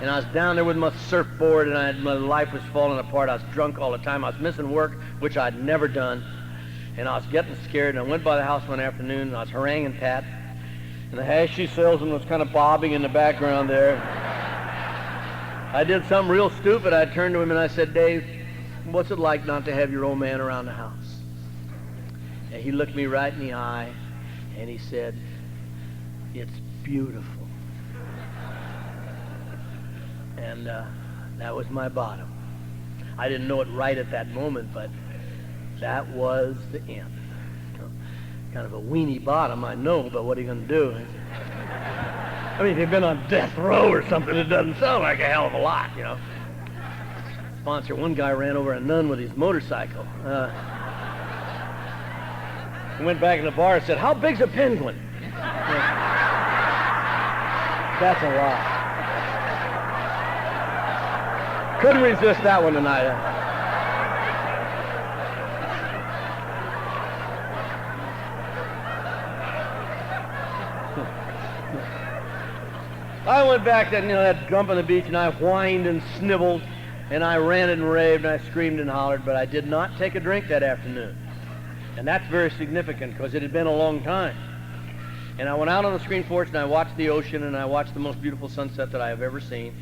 And I was down there with my surfboard, and my life was falling apart. I was drunk all the time. I was missing work, which I'd never done. And I was getting scared, and I went by the house one afternoon, and I was haranguing Pat. And the hashy salesman was kind of bobbing in the background there. I did something real stupid. I turned to him and I said, "Dave, what's it like not to have your old man around the house?" And he looked me right in the eye and he said, "It's beautiful." And that was my bottom. I didn't know it right at that moment, but that was the end. Kind of a weenie bottom, I know, but what are you going to do? I mean, if you've been on death row or something, it doesn't sound like a hell of a lot, you know. Sponsor, one guy ran over a nun with his motorcycle. He went back in the bar and said, "How big's a penguin?" That's a lot. Couldn't resist that one tonight. I went back to that dump on the beach, and I whined and snivelled, and I ranted and raved, and I screamed and hollered, but I did not take a drink that afternoon. And that's very significant because it had been a long time. And I went out on the screen porch, and I watched the ocean, and I watched the most beautiful sunset that I have ever seen.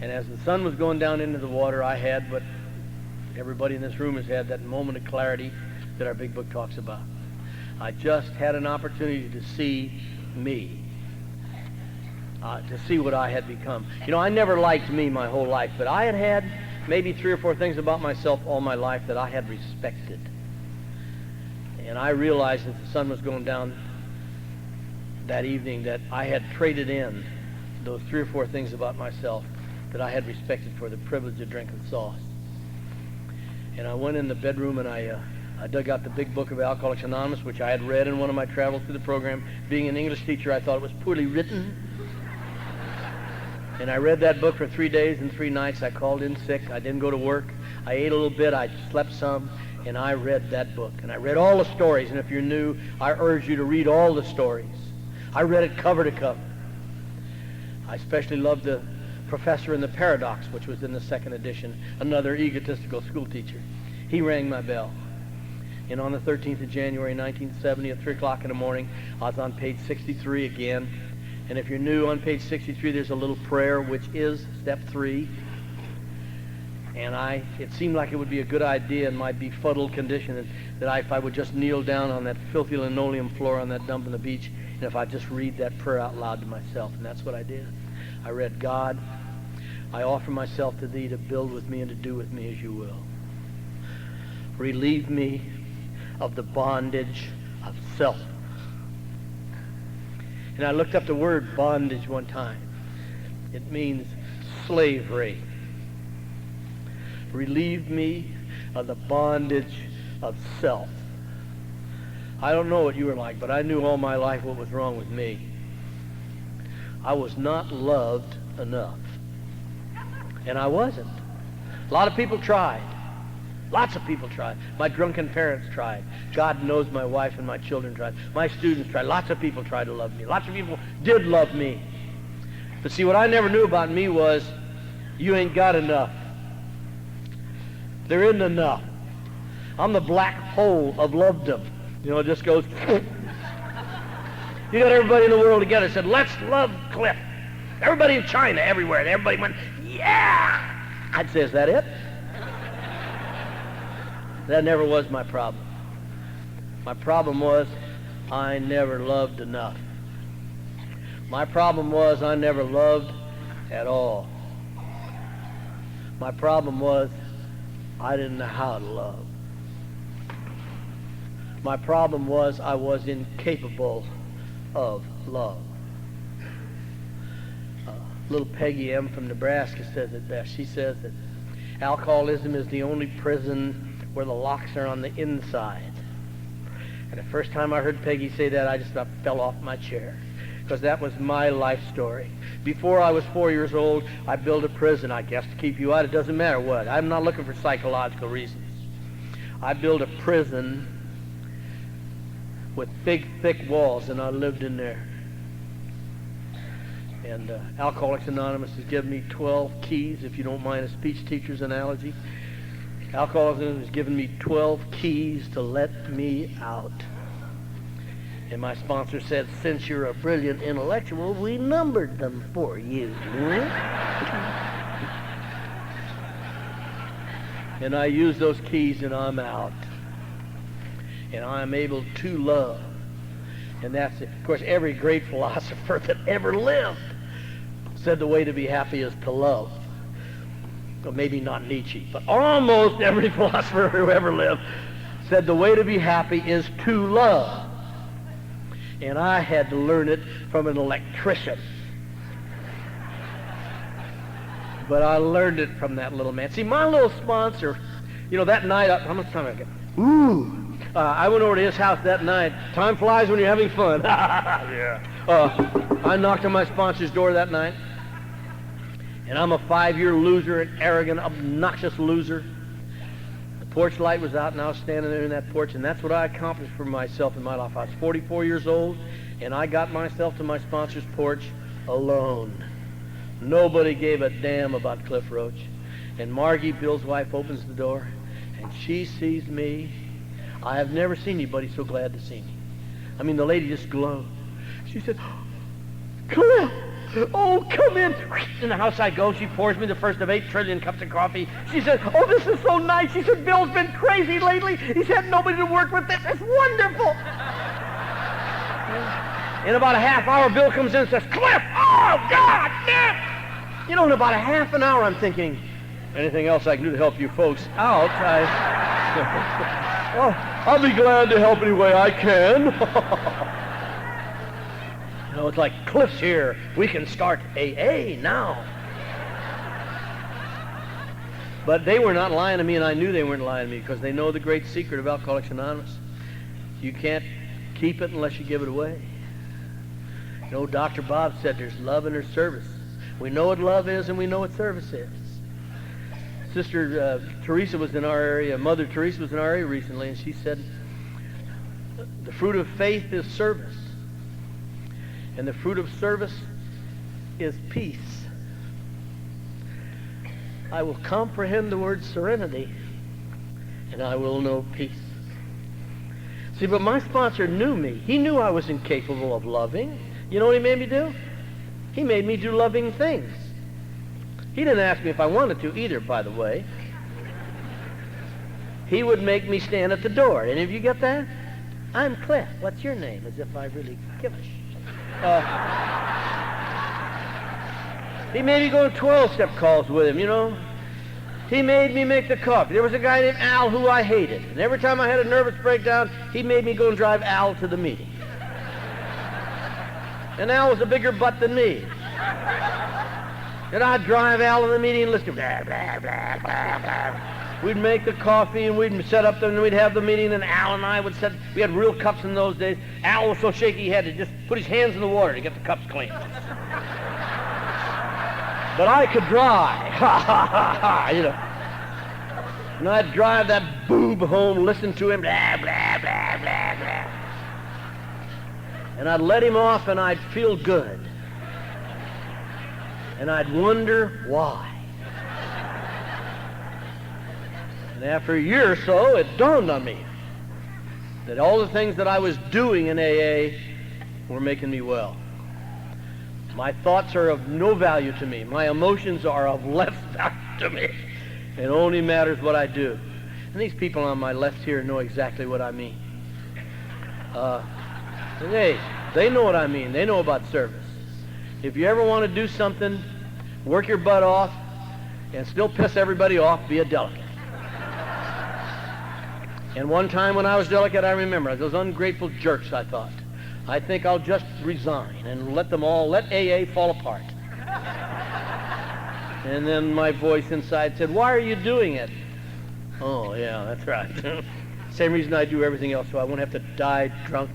And as the sun was going down into the water, I had what everybody in this room has had, that moment of clarity that our big book talks about. I just had an opportunity to see me. To see what I had become. You know, I never liked me my whole life, but I had maybe 3 or 4 things about myself all my life that I had respected. And I realized as the sun was going down that evening that I had traded in those 3 or 4 things about myself that I had respected for the privilege of drinking sauce. And I went in the bedroom and I dug out the big book of Alcoholics Anonymous, which I had read in one of my travels through the program. Being an English teacher, I thought it was poorly written. And I read that book for 3 days and 3 nights. I called in sick. I didn't go to work. I ate a little bit. I slept some. And I read that book. And I read all the stories. And if you're new, I urge you to read all the stories. I read it cover to cover. I especially loved the Professor in the Paradox, which was in the 2nd edition, another egotistical school teacher. He rang my bell. And on the 13th of January, 1970, at 3 o'clock in the morning, I was on page 63 again. And if you're new, on page 63, there's a little prayer, which is step 3. And it seemed like it would be a good idea in my befuddled condition that if I would just kneel down on that filthy linoleum floor on that dump on the beach, and if I just read that prayer out loud to myself. And that's what I did. I read, God, I offer myself to thee to build with me and to do with me as you will. Relieve me of the bondage of self. And I looked up the word bondage one time. It means slavery. Relieve me of the bondage of self. I don't know what you were like, but I knew all my life what was wrong with me. I was not loved enough. And I wasn't. A lot of people tried. Lots of people tried. My drunken parents tried. God knows my wife and my children tried. My students tried. Lots of people tried to love me. Lots of people did love me. But see, what I never knew about me was, you ain't got enough. There isn't enough. I'm the black hole of lovedom. You know, it just goes. You got everybody in the world together said, let's love Cliff. Everybody in China, everywhere. And everybody went, yeah! I'd say, is that it? That never was my problem. My problem was I never loved enough. My problem was I never loved at all. My problem was I didn't know how to love. My problem was I was incapable of love. Little Peggy M. from Nebraska says it best. She says that alcoholism is the only prison where the locks are on the inside. And the first time I heard Peggy say that, I just about fell off my chair, because that was my life story. Before I was 4 years old, I built a prison, I guess, to keep you out. It doesn't matter what. I'm not looking for psychological reasons. I built a prison with big, thick walls, and I lived in there. And Alcoholics Anonymous has given me 12 keys, if you don't mind a speech teacher's analogy. Alcoholics Anonymous has given me 12 keys to let me out. And my sponsor said, since you're a brilliant intellectual, we numbered them for you. And I use those keys and I'm out. And I'm able to love. And that's it. Of course, every great philosopher that ever lived said the way to be happy is to love. Well, maybe not Nietzsche, but almost every philosopher who ever lived said the way to be happy is to love. And I had to learn it from an electrician. But I learned it from that little man. See, my little sponsor, you know, that night, how much time I got? I went over to his house that night. Time flies when you're having fun. Yeah. I knocked on my sponsor's door that night. And I'm a 5-year loser, an arrogant, obnoxious loser. The porch light was out, and I was standing there in that porch, and that's what I accomplished for myself in my life. I was 44 years old, and I got myself to my sponsor's porch alone. Nobody gave a damn about Cliff Roach. And Margie, Bill's wife, opens the door, and she sees me. I have never seen anybody so glad to see me. I mean, the lady just glowed. She said, Cliff! Oh, come in. In the house I go. She pours me the first of 8 trillion cups of coffee. She said, oh, this is so nice. She said, Bill's been crazy lately. He's had nobody to work with. This is wonderful. In about a half hour, Bill comes in and says, Cliff, oh, God, man. You know, in about a half an hour, I'm thinking, anything else I can do to help you folks out, well, I'll be glad to help any way I can. You know, it's like Cliff's here. We can start AA now. But they were not lying to me, and I knew they weren't lying to me, because they know the great secret of Alcoholics Anonymous. You can't keep it unless you give it away. You know, Dr. Bob said there's love in there's service. We know what love is, and we know what service is. Sister Teresa was in our area, Mother Teresa was in our area recently, and she said, the fruit of faith is service. And the fruit of service is peace. I will comprehend the word serenity, and I will know peace. See, but my sponsor knew me. He knew I was incapable of loving. You know what he made me do? He made me do loving things. He didn't ask me if I wanted to either, by the way. He would make me stand at the door. Any of you get that? I'm Cliff. What's your name? As if I really give a shit. He made me go on 12-step calls with him, you know. He made me make the coffee. There was a guy named Al who I hated. And every time I had a nervous breakdown, he made me go and drive Al to the meeting. And Al was a bigger butt than me. And I'd drive Al to the meeting and listen to blah, blah, blah, blah, blah. We'd make the coffee and we'd set up and we'd have the meeting, and Al and I would set, we had real cups in those days. Al was so shaky he had to just put his hands in the water to get the cups clean. But I could drive. You know. And I'd drive that boob home, listen to him, blah, blah, blah, blah, blah. And I'd let him off and I'd feel good. And I'd wonder why. And after a year or so, it dawned on me that all the things that I was doing in AA were making me well. My thoughts are of no value to me. My emotions are of less value to me. It only matters what I do. And these people on my left here know exactly what I mean. They know what I mean. They know about service. If you ever want to do something, work your butt off, and still piss everybody off, be a delegate. And one time when I was delegate, I remember, those ungrateful jerks, I thought, I think I'll just resign and let AA fall apart. And then my voice inside said, why are you doing it? Oh, yeah, that's right. Same reason I do everything else, so I won't have to die drunk.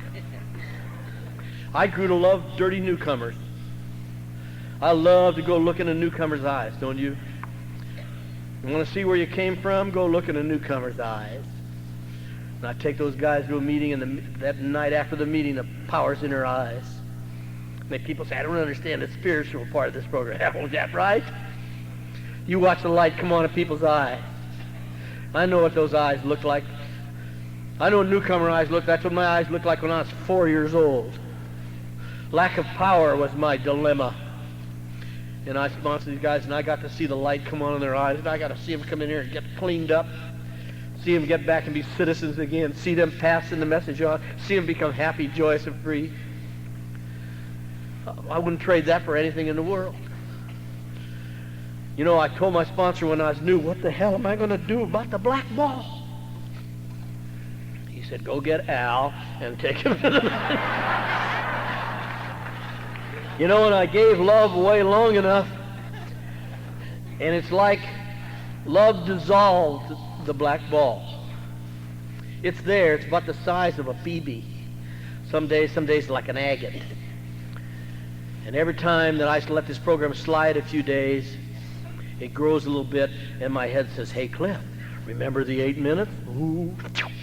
I grew to love dirty newcomers. I love to go look in a newcomer's eyes, don't you? You want to see where you came from? Go look in a newcomer's eyes. And I take those guys to a meeting, and that night after the meeting, the power's in their eyes. And people say, I don't understand the spiritual part of this program. Oh, is that right? You watch the light come on in people's eyes. I know what those eyes look like. I know what newcomer eyes look. That's what my eyes looked like when I was 4 years old. Lack of power was my dilemma. And I sponsored these guys, and I got to see the light come on in their eyes, and I got to see them come in here and get cleaned up, see them get back and be citizens again, see them passing the message on, see them become happy, joyous, and free. I wouldn't trade that for anything in the world. You know, I told my sponsor when I was new, what the hell am I going to do about the black ball? He said, go get Al and take him to the... You know, and I gave love away long enough, and it's like love dissolved the black ball. It's there. It's about the size of a BB. Some days like an agate. And every time that I let this program slide a few days, it grows a little bit, and my head says, hey, Cliff, remember the 8 minutes? Ooh.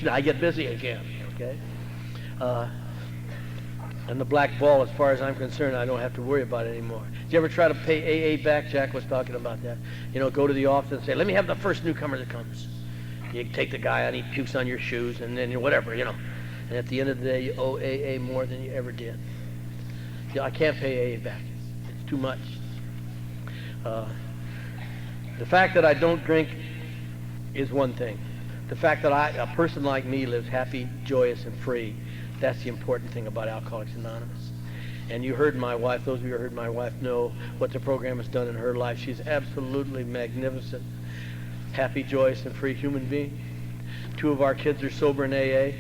I get busy again, okay? And the black ball, as far as I'm concerned, I don't have to worry about it anymore. Did you ever try to pay AA back? Jack was talking about that. You know, go to the office and say, let me have the first newcomer that comes. You take the guy on, he pukes on your shoes, and then whatever, you know. And at the end of the day, you owe AA more than you ever did. You know, I can't pay AA back. It's too much. The fact that I don't drink is one thing. The fact that a person like me lives happy, joyous, and free, that's the important thing about Alcoholics Anonymous. And you heard my wife, those of you who heard my wife know what the program has done in her life. She's absolutely magnificent. happy, joyous, and free human being. 2 of our kids are sober in AA.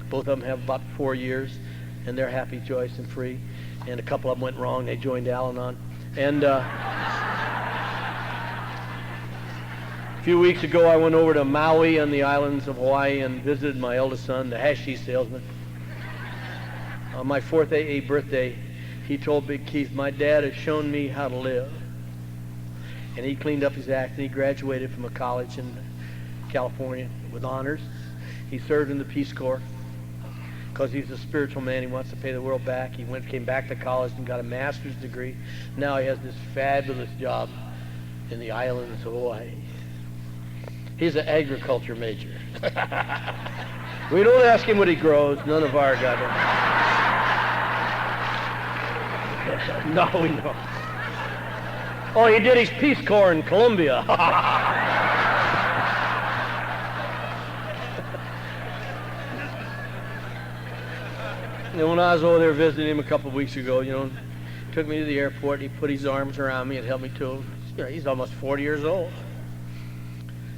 Both of them have about 4 years, and they're happy, joyous, and free. And a couple of them went wrong. They joined Al-Anon. And a few weeks ago, I went over to Maui on the islands of Hawaii and visited my eldest son, the hashish salesman. On my 4th AA birthday, he told Big Keith, my dad has shown me how to live. And he cleaned up his act, and he graduated from a college in California with honors. He served in the Peace Corps because he's a spiritual man. He wants to pay the world back. He came back to college and got a master's degree. Now he has this fabulous job in the islands of Hawaii. He's an agriculture major. We don't ask him what he grows. None of our goddamn. No, we don't. Oh, he did his Peace Corps in Colombia. And when I was over there visiting him a couple of weeks ago, took me to the airport. He put his arms around me and held me to him. He's almost 40 years old.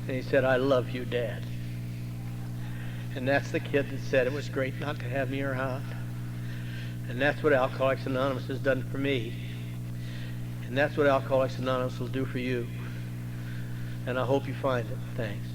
And he said, I love you, Dad. And that's the kid that said it was great not to have me around. And that's what Alcoholics Anonymous has done for me. And that's what Alcoholics Anonymous will do for you. And I hope you find it. Thanks.